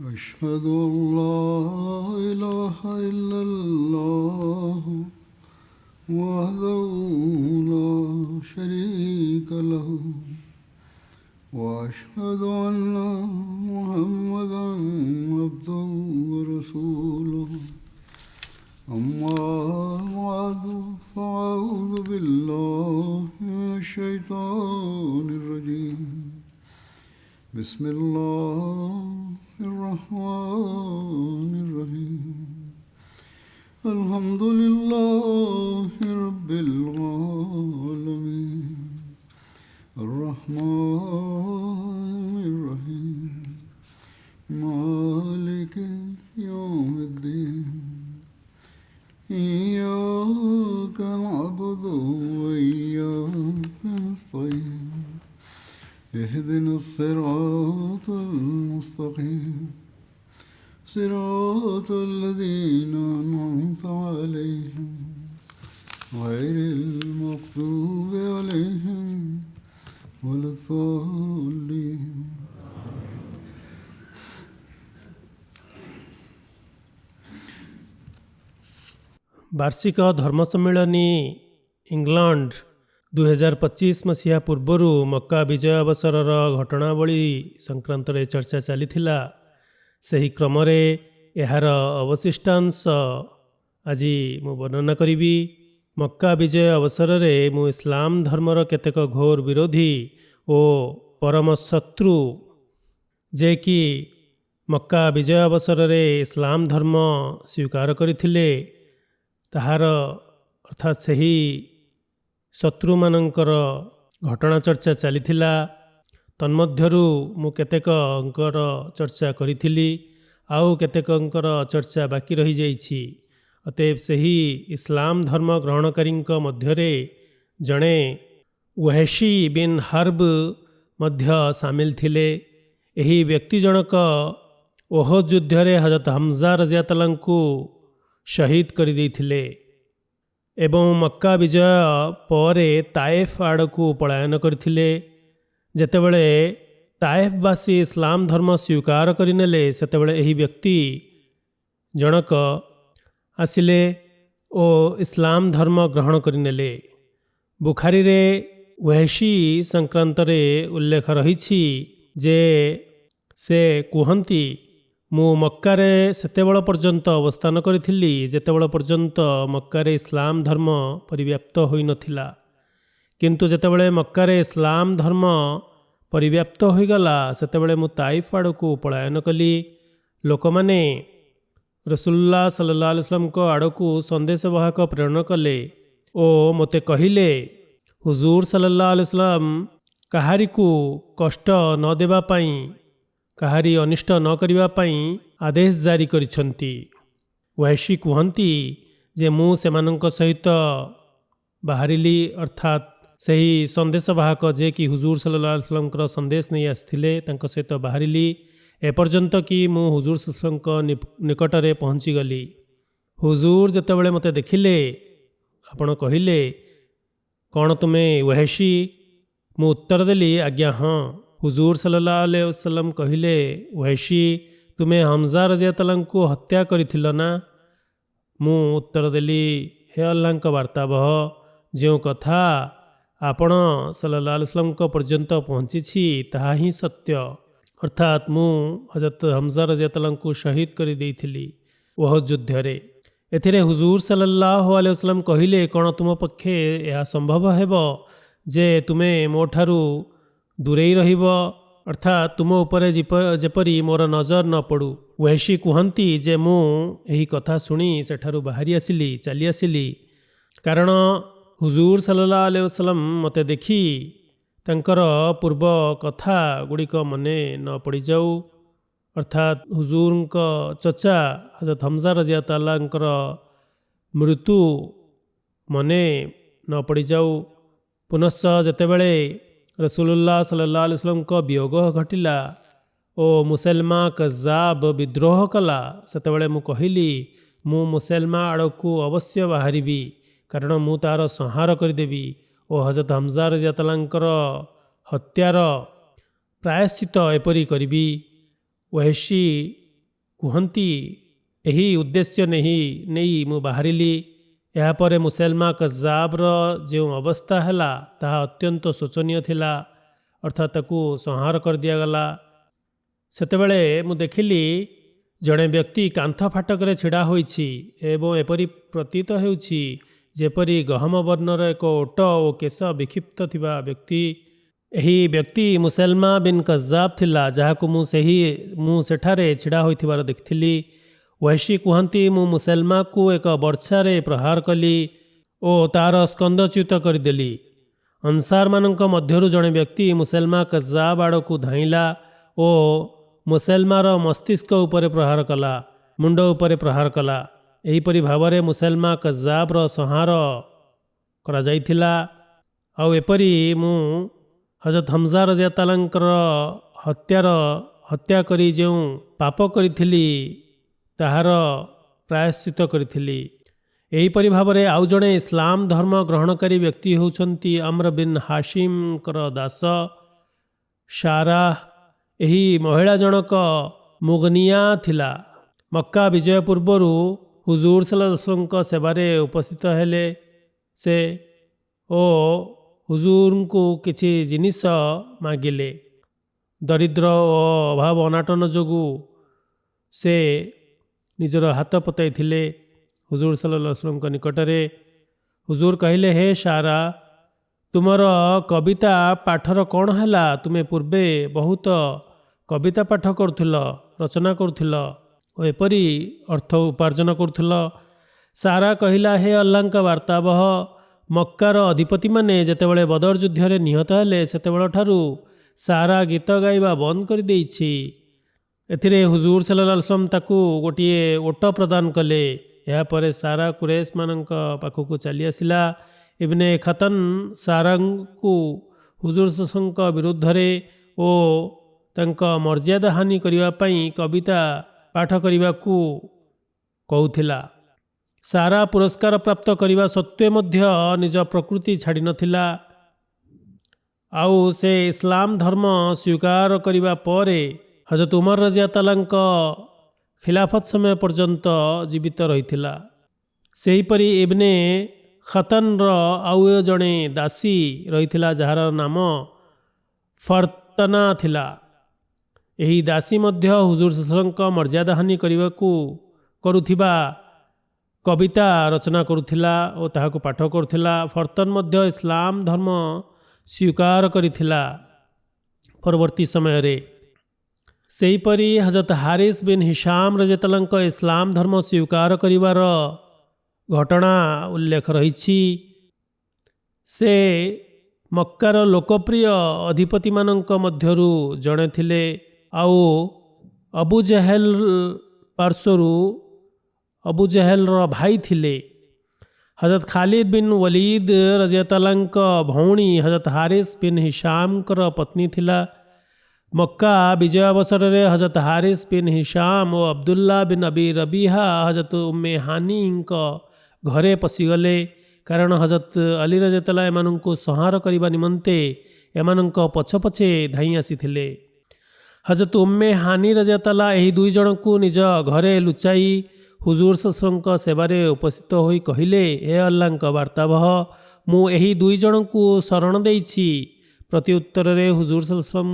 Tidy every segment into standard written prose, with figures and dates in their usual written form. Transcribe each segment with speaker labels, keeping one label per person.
Speaker 1: أشهد أن لا إله إلا الله وحده لا شريك له وأشهد أن محمدا عبده ورسوله أما بعد فأعوذ بالله من الشيطان الرجيم بسم الله الرحمن الرحيم الحمد لله رب العالمين الرحمن الرحيم مالك يوم الدين إياك نعبد وإياك نستعين اهدنا الصراط المستقيم صراط الذين أنعمت عليهم غير المغضوب عليهم ولا الضالين
Speaker 2: ବାର୍ଷିକ ଧର୍ମ ସମ୍ମିଳନୀ ଇଂଲଣ୍ଡ 2025 ମସିହା ପୂର୍ବରୁ ମକ୍କା ବିଜୟ ଅବସରର ଘଟଣାବଳୀ ସଂକ୍ରାନ୍ତରେ ଚର୍ଚ୍ଚା ଚାଲିଥିଲା। ସେହି କ୍ରମରେ ଏହାର ଅବଶିଷ୍ଟାଂଶ ଆଜି ମୁଁ ବର୍ଣ୍ଣନା କରିବି। ମକ୍କା ବିଜୟ ଅବସରରେ ମୁଁ ଇସଲାମ ଧର୍ମର କେତେକ ଘୋର ବିରୋଧୀ ଓ ପରମ ଶତ୍ରୁ ଯେ କି ମକ୍କା ବିଜୟ ଅବସରରେ ଇସଲାମ ଧର୍ମ ସ୍ୱୀକାର କରିଥିଲେ ତାହାର ଅର୍ଥାତ୍ ସେହି ଶତ୍ରୁମାନଙ୍କର ଘଟଣା ଚର୍ଚ୍ଚା ଚାଲିଥିଲା। ତନ୍ମଧ୍ୟରୁ ମୁଁ କେତେକଙ୍କର ଚର୍ଚ୍ଚା କରିଥିଲି, ଆଉ କେତେକଙ୍କର ଚର୍ଚ୍ଚା ବାକି ରହିଯାଇଛି। ଅତଏବ ସେହି ଇସଲାମ ଧର୍ମ ଗ୍ରହଣକାରୀଙ୍କ ମଧ୍ୟରେ ଜଣେ ୱହେଶୀ ବିନ୍ ହର୍ବ ମଧ୍ୟ ସାମିଲ ଥିଲେ। ଏହି ବ୍ୟକ୍ତି ଜଣକ ଓହଦ୍ ଯୁଦ୍ଧରେ ହଜରତ ହମଜା ରଜିୟଲ୍ଲାହୁଙ୍କୁ ଶହୀଦ କରିଦେଇଥିଲେ ଏବଂ ମକ୍କା ବିଜୟ ପରେ ତାଏଫ ଆଡ଼କୁ ପଳାୟନ କରିଥିଲେ। ଯେତେବେଳେ ତାଏଫବାସୀ ଇସଲାମ ଧର୍ମ ସ୍ୱୀକାର କରିନେଲେ ସେତେବେଳେ ଏହି ବ୍ୟକ୍ତି ଜଣକ ଆସିଲେ ଓ ଇସଲାମ ଧର୍ମ ଗ୍ରହଣ କରିନେଲେ। ବୁଖାରୀରେ ୱହେଶୀ ସଂକ୍ରାନ୍ତରେ ଉଲ୍ଲେଖ ରହିଛି ଯେ ସେ କୁହନ୍ତି, ମୁଁ ମକ୍କାରେ ସେତେବେଳ ପର୍ଯ୍ୟନ୍ତ ଅବସ୍ଥାନ କରିଥିଲି ଯେତେବେଳ ପର୍ଯ୍ୟନ୍ତ ମକ୍କାରେ ଇସଲାମ ଧର୍ମ ପରିବ୍ୟାପ୍ତ ହୋଇନଥିଲା, କିନ୍ତୁ ଯେତେବେଳେ ମକ୍କାରେ ଇସଲାମ ଧର୍ମ ପରିବ୍ୟାପ୍ତ ହୋଇଗଲା ସେତେବେଳେ ମୁଁ ତାଇଫ ଆଡ଼କୁ ପଳାୟନ କଲି। ଲୋକମାନେ ରସୁଲୁଲ୍ଲାହ ସല്ലଲ୍ଲାହୁ ଆଲାଇହି वसल्लमଙ୍କ ଆଡ଼କୁ ସନ୍ଦେଶବାହକ ପ୍ରେରଣ କଲେ ଓ ମୋତେ କହିଲେ, ହୁଜୁର ସല്ലଲ୍ଲାହୁ ଆଲାଇହି वसल्लम କାହାରିକୁ କଷ୍ଟ ନ ଦେବା ପାଇଁ, କାହାରି ଅନିଷ୍ଟ ନ କରିବା ପାଇଁ ଆଦେଶ ଜାରି କରିଛନ୍ତି। ୱହେଶୀ କୁହନ୍ତି ଯେ ମୁଁ ସେମାନଙ୍କ ସହିତ ବାହାରିଲି, ଅର୍ଥାତ୍ ସେହି ସନ୍ଦେଶବାହକ ଯେ କି ହୁଜୁର ସല്ലଲ୍ଲାହୁ ଆଲାଇହି वसल्लमଙ୍କର ସନ୍ଦେଶ ନେଇ ଆସିଥିଲେ ତାଙ୍କ ସହିତ ବାହାରିଲି ଏପର୍ଯ୍ୟନ୍ତ କି ମୁଁ ହୁଜୁର ସଲ୍ଲଲ୍ଲାହୁଙ୍କ ନିକଟରେ ପହଞ୍ଚିଗଲି। ହୁଜୁର ଯେତେବେଳେ ମୋତେ ଦେଖିଲେ ଆପଣ କହିଲେ, କ'ଣ ତୁମେ ୱହେଶୀ? ମୁଁ ଉତ୍ତର ଦେଲି, ଆଜ୍ଞା ହଁ। ହୁଜୁର ସല്ലଲ୍ଲାହୁ ଆଲାଇହି वसल्लम କହିଲେ, ୱହେଶୀ, ତୁମେ ହମଜା ରଜିୟଲ୍ଲାହୁଙ୍କୁ ହତ୍ୟା କରିଥିଲ ନା? ମୁଁ ଉତ୍ତର ଦେଲି, ହେ ଆଲ୍ଲାହଙ୍କ ବାର୍ତ୍ତାବହ, ଯେଉଁ କଥା ଆପଣ ସല്ലଲ୍ଲାହୁ ଆଲାଇହି वसल्लमଙ୍କ ପର୍ଯ୍ୟନ୍ତ ପହଞ୍ଚିଛି ତାହା ହିଁ ସତ୍ୟ, ଅର୍ଥାତ୍ ମୁଁ ହଜରତ ହମଜା ରଜିୟଲ୍ଲାହୁଙ୍କୁ ଶହୀଦ କରିଦେଇଥିଲି ଓହଦ୍ ଯୁଦ୍ଧରେ। ଏଥିରେ ହୁଜୁର ସല്ലଲ୍ଲାହୁ ଆଲାଇହି वसल्लम କହିଲେ, କ'ଣ ତୁମ ପକ୍ଷେ ଏହା ସମ୍ଭବ ହେବ ଯେ ତୁମେ ମୋ ଠାରୁ ଦୂରେଇ ରହିବ, ଅର୍ଥାତ୍ ତୁମ ଉପରେ ଯେପରି ମୋର ନଜର ନ ପଡ଼ୁ। ୱହେଶୀ କୁହନ୍ତି ଯେ ମୁଁ ଏହି କଥା ଶୁଣି ସେଠାରୁ ବାହାରି ଆସିଲି, ଚାଲି ଆସିଲି, କାରଣ ହୁଜୁର ସല്ലଲ୍ଲାହୁ ଆଲାଇହି वसल्लम ମୋତେ ଦେଖି ତାଙ୍କର ପୂର୍ବ କଥା ଗୁଡ଼ିକ ମନେ ନ ପଡ଼ିଯାଉ, ଅର୍ଥାତ୍ ହୁଜୁରଙ୍କ ଚଚା ହଜରତ ହମଜା ରଜିୟଲ୍ଲାହୁଙ୍କର ମୃତ୍ୟୁ ମନେ ନ ପଡ଼ିଯାଉ। ପୁନଶ୍ଚ ଯେତେବେଳେ ରସୁଲୁଲ୍ଲାହ ସല്ലଲ୍ଲାହୁ ଆଲାଇହି वसल्लमଙ୍କ ବିୟୋଗ ଘଟିଲା ଓ ମୁସଲମା କଜ୍ଜାବ ବିଦ୍ରୋହ କଲା ସେତେବେଳେ ମୁଁ କହିଲି, ମୁଁ ମୁସଲମା ଆଡ଼କୁ ଅବଶ୍ୟ ବାହାରିବି, କାରଣ ମୁଁ ତା'ର ସଂହାର କରିଦେବି ଓ ହଜରତ ହମଜା ରଜିୟଲ୍ଲାହୁଙ୍କର ହତ୍ୟାର ପ୍ରାୟଶ୍ଚିତ ଏପରି କରିବି। ୱହେଶୀ କୁହନ୍ତି ଏହି ଉଦ୍ଦେଶ୍ୟ ନେଇ ମୁଁ ବାହାରିଲି। ଏହାପରେ ମୁସଲମା କଜ୍ଜାବର ଯେଉଁ ଅବସ୍ଥା ହେଲା ତାହା ଅତ୍ୟନ୍ତ ଶୋଚନୀୟ ଥିଲା, ଅର୍ଥାତ୍ ତାକୁ ସଂହାର କରିଦିଆଗଲା। ସେତେବେଳେ ମୁଁ ଦେଖିଲି ଜଣେ ବ୍ୟକ୍ତି କାନ୍ଥ ଫାଟକରେ ଛିଡ଼ା ହୋଇଛି ଏବଂ ଏପରି ପ୍ରତୀତ ହେଉଛି ଯେପରି ଗହମ ବର୍ଣ୍ଣର ଏକ ଓଟ ଓ କେଶ ବିକ୍ଷିପ୍ତ ଥିବା ବ୍ୟକ୍ତି। ଏହି ବ୍ୟକ୍ତି ମୁସଲମା ବିନ୍ କଜ୍ଜାବ ଥିଲା, ଯାହାକୁ ମୁଁ ସେଠାରେ ଛିଡ଼ା ହୋଇଥିବାର ଦେଖିଥିଲି। ୱୈଶୀ କୁହନ୍ତି, ମୁଁ ମୁସଲମାକୁ ଏକ ବର୍ଚ୍ଛାରେ ପ୍ରହାର କଲି ଓ ତାର ସ୍କନ୍ଧଚ୍ୟୁତ କରିଦେଲି। ଅନସାରମାନଙ୍କ ମଧ୍ୟରୁ ଜଣେ ବ୍ୟକ୍ତି ମୁସଲମା କଜ୍ଜାବ ଆଡ଼କୁ ଧାଇଁଲା ଓ ମୁସଲମାର ମସ୍ତିଷ୍କ ଉପରେ ପ୍ରହାର କଲା, ମୁଣ୍ଡ ଉପରେ ପ୍ରହାର କଲା। ଏହିପରି ଭାବରେ ମୁସଲମା କଜ୍ଜାବର ସଂହାର କରାଯାଇଥିଲା। ଆଉ ଏପରି ମୁଁ ହଜରତ ହମଜା ରଜିୟଲ୍ଲାହୁଙ୍କର ହତ୍ୟା କରି ଯେଉଁ ପାପ କରିଥିଲି ତାହାର ପ୍ରାୟଶ୍ଚିତ କରିଥିଲି। ଏହିପରି ଭାବରେ ଆଉ ଜଣେ ଇସଲାମ ଧର୍ମ ଗ୍ରହଣକାରୀ ବ୍ୟକ୍ତି ହେଉଛନ୍ତି ଅମ୍ର ବିନ୍ ହାସିମଙ୍କର ଦାସ ଶାରାହ। ଏହି ମହିଳା ଜଣକ ମୁଗନିଆ ଥିଲା। ମକ୍କା ବିଜୟ ପୂର୍ବରୁ ହୁଜୁର ସଲ୍ଲଲ୍ଲାହୁ ଆଲୈହି वसल्लमଙ୍କ ସେବାରେ ଉପସ୍ଥିତ ହେଲେ ସେ ଓ ହୁଜୁରଙ୍କୁ କିଛି ଜିନିଷ ମାଗିଲେ। ଦରିଦ୍ର ଓ ଅଭାବ ଅନାଟନ ଯୋଗୁଁ ସେ ନିଜର ହାତ ପତାଇଥିଲେ ହୁଜୁର ସଲ୍ଲଲ୍ଲାହୁ ଆଲୈହି वसल्लमଙ୍କ ନିକଟରେ। ହୁଜୁର କହିଲେ, ହେ ଶାରା, ତୁମର କବିତା ପାଠର କ'ଣ ହେଲା? ତୁମେ ପୂର୍ବେ ବହୁତ କବିତା ପାଠ କରୁଥିଲ, ରଚନା କରୁଥିଲ ଓ ଏପରି ଅର୍ଥ ଉପାର୍ଜନ କରୁଥିଲ। ସାରା କହିଲା, ହେ ଅଲ୍ଲାହଙ୍କ ବାର୍ତ୍ତାବହ, ମକ୍କାର ଅଧିପତିମାନେ ଯେତେବେଳେ ବଦର ଯୁଦ୍ଧରେ ନିହତ ହେଲେ ସେତେବେଳ ଠାରୁ ସାରା ଗୀତ ଗାଇବା ବନ୍ଦ କରିଦେଇଛି। ଏଥିରେ ହୁଜୁର ସଲ୍ଲଲ୍ଲାହୁ ଆଲୈହି वसल्लम ତାକୁ ଗୋଟିଏ ଓଟ ପ୍ରଦାନ କଲେ। ଏହାପରେ ସାରା କୁରେଶମାନଙ୍କ ପାଖକୁ ଚାଲି ଆସିଲା। ଇବ୍ନେ ଖତନ ସାରାଙ୍କୁ ହୁଜୁର ସଲ୍ଲଲ୍ଲାହୁଙ୍କ ବିରୁଦ୍ଧରେ ଓ ତାଙ୍କ ମର୍ଯ୍ୟାଦା ହାନି କରିବା ପାଇଁ କବିତା ପାଠ କରିବାକୁ କହୁଥିଲା। ସାରା ପୁରସ୍କାର ପ୍ରାପ୍ତ କରିବା ସତ୍ତ୍ୱେ ମଧ୍ୟ ନିଜ ପ୍ରକୃତି ଛାଡ଼ି ନଥିଲା। ଆଉ ସେ ଇସଲାମ ଧର୍ମ ସ୍ୱୀକାର କରିବା ପରେ ହଜରତ ଉମର ରଜିୟଲ୍ଲାହୁଙ୍କ ଖିଲାଫତ ସମୟ ପର୍ଯ୍ୟନ୍ତ ଜୀବିତ ରହିଥିଲା। ସେହିପରି ଇବ୍ନେ ଖତନର ଆଉ ଜଣେ ଦାସୀ ରହିଥିଲା ଯାହାର ନାମ ଫର୍ତ୍ତନା ଥିଲା। ଏହି ଦାସୀ ମଧ୍ୟ ହୁଜୁର ସଲ୍ଲଲ୍ଲାହୁଙ୍କ ମର୍ଯ୍ୟାଦା ହାନି କରିବାକୁ କରୁଥିବା କବିତା ରଚନା କରୁଥିଲା ଓ ତାହାକୁ ପାଠ କରୁଥିଲା। ଫର୍ତ୍ତନ ମଧ୍ୟ ଇସଲାମ ଧର୍ମ ସ୍ୱୀକାର କରିଥିଲା ପରବର୍ତ୍ତୀ ସମୟରେ। ସେହିପରି ହଜରତ ହାରିସ୍ ବିନ୍ ହିଶାମ ରଜିୟଲ୍ଲାହୁଙ୍କ ଇସଲାମ ଧର୍ମ ସ୍ୱୀକାର କରିବାର ଘଟଣା ଉଲ୍ଲେଖ ରହିଛି। ସେ ମକ୍କାର ଲୋକପ୍ରିୟ ଅଧିପତିମାନଙ୍କ ମଧ୍ୟରୁ ଜଣେ ଥିଲେ ଆଉ ଅବୁ ଜେହେଲ ପାର୍ଶ୍ୱରୁ ଅବୁ ଜେହେଲର ଭାଇ ଥିଲେ। ହଜରତ ଖାଲିଦ ବିନ୍ ୱଲିଦ ରଜିୟଲ୍ଲାହୁଙ୍କ ଭଉଣୀ ହଜରତ ହାରିସ୍ ବିନ୍ ହିଶାମଙ୍କର ପତ୍ନୀ ଥିଲା। ମକ୍କା ବିଜୟ ଅବସରରେ ହଜରତ ହାରିସ୍ ବିନ୍ ହିଶାମ ଓ ଅବଦୁଲ୍ଲା ବିନ୍ ଅବି ରବିହା ହଜରତ ଉମ୍ମେ ହାନିଙ୍କ ଘରେ ପଶିଗଲେ, କାରଣ ହଜରତ ଅଲି ରଜିୟଲ୍ଲାହୁ ଏମାନଙ୍କୁ ସଂହାର କରିବା ନିମନ୍ତେ ଏମାନଙ୍କ ପଛେ ପଛେ ଧାଇଁ ଆସିଥିଲେ। ହଜରତ ଉମ୍ମେ ହାନି ରଜିୟଲ୍ଲାହୁ ଏହି ଦୁଇ ଜଣଙ୍କୁ ନିଜ ଘରେ ଲୁଚାଇ ହୁଜୁର ସଲ୍ଲଲ୍ଲାହୁଙ୍କ ସେବାରେ ଉପସ୍ଥିତ ହୋଇ କହିଲେ, ହେ ଅଲ୍ଲାହଙ୍କ ବାର୍ତ୍ତାବହ, ମୁଁ ଏହି ଦୁଇ ଜଣଙ୍କୁ ଶରଣ ଦେଇଛି। ପ୍ରତି ଉତ୍ତରରେ ହୁଜୁର ସଲ୍ଲଲ୍ଲାହୁ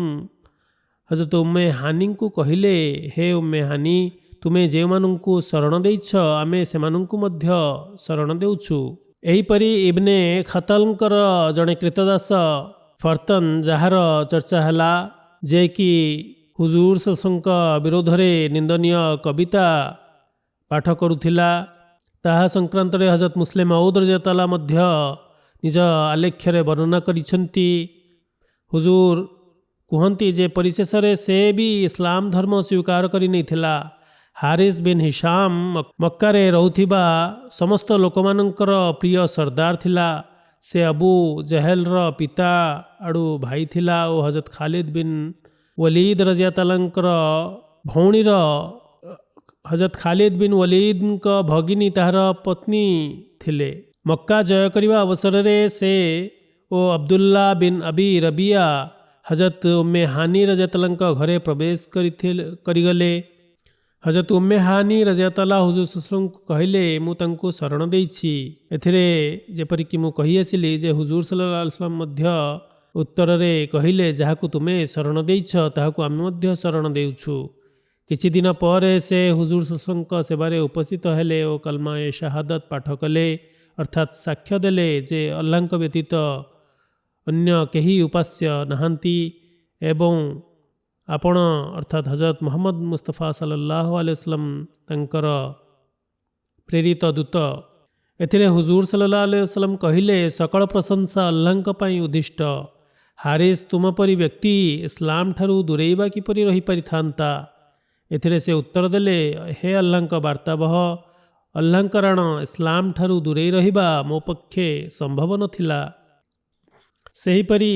Speaker 2: ହଜରତ ଉମ୍ମେ ହାନିଙ୍କୁ କହିଲେ, ହେ ଉମ୍ମେ ହାନି, ତୁମେ ଯେଉଁମାନଙ୍କୁ ଶରଣ ଦେଇଛ ଆମେ ସେମାନଙ୍କୁ ମଧ୍ୟ ଶରଣ ଦେଉଛୁ। ଏହିପରି ଇବ୍ନେ ଖତଲଙ୍କର ଜଣେ କ୍ରୀତଦାସ ଫର୍ତ୍ତନ, ଯାହାର ଚର୍ଚ୍ଚା ହେଲା ଯେ କି ହୁଜୁର ସଲ୍ଲଲ୍ଲାହୁଙ୍କ ବିରୋଧରେ ନିନ୍ଦନୀୟ କବିତା ପାଠ କରୁଥିଲା, ତାହା ସଂକ୍ରାନ୍ତରେ ହଜରତ ମୁସଲିମ ମଉଦ ରଜିୟଲ୍ଲାହୁ ମଧ୍ୟ ନିଜ ଆଲେଖ୍ୟରେ ବର୍ଣ୍ଣନା କରିଛନ୍ତି। ହୁଜୁର କୁହନ୍ତି ଯେ ପରିଶେଷରେ ସେ ବି ଇସଲାମ ଧର୍ମ ସ୍ୱୀକାର କରି ନେଇଥିଲା। ହାରିସ୍ ବିନ୍ ହିଶାମ ମକ୍କାରେ ରହୁଥିବା ସମସ୍ତ ଲୋକମାନଙ୍କର ପ୍ରିୟ ସର୍ଦ୍ଦାର ଥିଲା। ସେ ଅବୁ ଜେହେଲର ପିତା ଆଡ଼ୁ ଭାଇ ଥିଲା ଓ ହଜରତ ଖାଲିଦ ବିନ୍ ୱଲିଦ ରଜିୟଲ୍ଲାହୁଙ୍କର ଭଉଣୀର ହଜରତ ଖାଲିଦ ବିନ୍ ୱଲିଦଙ୍କ ଭଗିନୀ ତାହାର ପତ୍ନୀ ଥିଲେ। ମକ୍କା ଜୟ କରିବା ଅବସରରେ ସେ ଓ ଅବଦୁଲ୍ଲା ବିନ୍ ଅବି ରବିଆ ହଜରତ ଉମ୍ମେ ହାନି ରଜିୟଲ୍ଲାହୁଙ୍କ ଘରେ ପ୍ରବେଶ କରିଗଲେ। ହଜରତ ଉମ୍ମେ ହାନି ରଜିୟତାଲା ହୁଜୁର ସଲ୍ଲଲ୍ଲାହୁ କହିଲେ ମୁଁ ତାଙ୍କୁ ଶରଣ ଦେଇଛି। ଏଥିରେ ଯେପରିକି ମୁଁ କହିଆସିଲି ଯେ ହୁଜୁର ସଲ୍ଲଲ୍ଲାହୁ ଆଲାଇହି वसल्लम ମଧ୍ୟ ଉତ୍ତରରେ କହିଲେ ଯାହାକୁ ତୁମେ ଶରଣ ଦେଇଛ ତାହାକୁ ଆମେ ମଧ୍ୟ ଶରଣ ଦେଉଛୁ। କିଛି ଦିନ ପରେ ସେ ହୁଜୁର ସଲ୍ଲଲ୍ଲାହୁଙ୍କ ସେବାରେ ଉପସ୍ଥିତ ହେଲେ ଓ କଲମା ଏ ଶାହାଦତ ପାଠ କଲେ, ଅର୍ଥାତ୍ ସାକ୍ଷ୍ୟ ଦେଲେ ଯେ ଅଲ୍ଲାହଙ୍କ ବ୍ୟତୀତ ଅନ୍ୟ କେହି ଉପାସ୍ୟ ନାହାନ୍ତି ଏବଂ ଆପଣ ଅର୍ଥାତ୍ ହଜରତ ମୁହମ୍ମଦ ମୁସ୍ତଫା ସଲ୍ଲଲ୍ଲାହୁ ଆଲାଇହି वसल्लम ତାଙ୍କର ପ୍ରେରିତ ଦୂତ। ଏଥିରେ ହୁଜୁର ସଲ୍ଲଲ୍ଲାହୁ ଆଲାଇହି वसल्लम କହିଲେ ସକଳ ପ୍ରଶଂସା ଅଲ୍ଲାହଙ୍କ ପାଇଁ ଉଦ୍ଦିଷ୍ଟ। ହାରିସ୍ ତୁମ ପରି ବ୍ୟକ୍ତି ଇସଲାମ ଠାରୁ ଦୂରେଇବା କିପରି ରହିପାରିଥାନ୍ତା? ଏଥିରେ ସେ ଉତ୍ତର ଦେଲେ ହେ ଅଲ୍ଲାହଙ୍କ ବାର୍ତ୍ତାବହ, ଅଲ୍ଲାହଙ୍କ ରାଣ ଇସଲାମ ଠାରୁ ଦୂରେଇ ରହିବା ମୋ ପକ୍ଷେ ସମ୍ଭବ ନଥିଲା। ସେହିପରି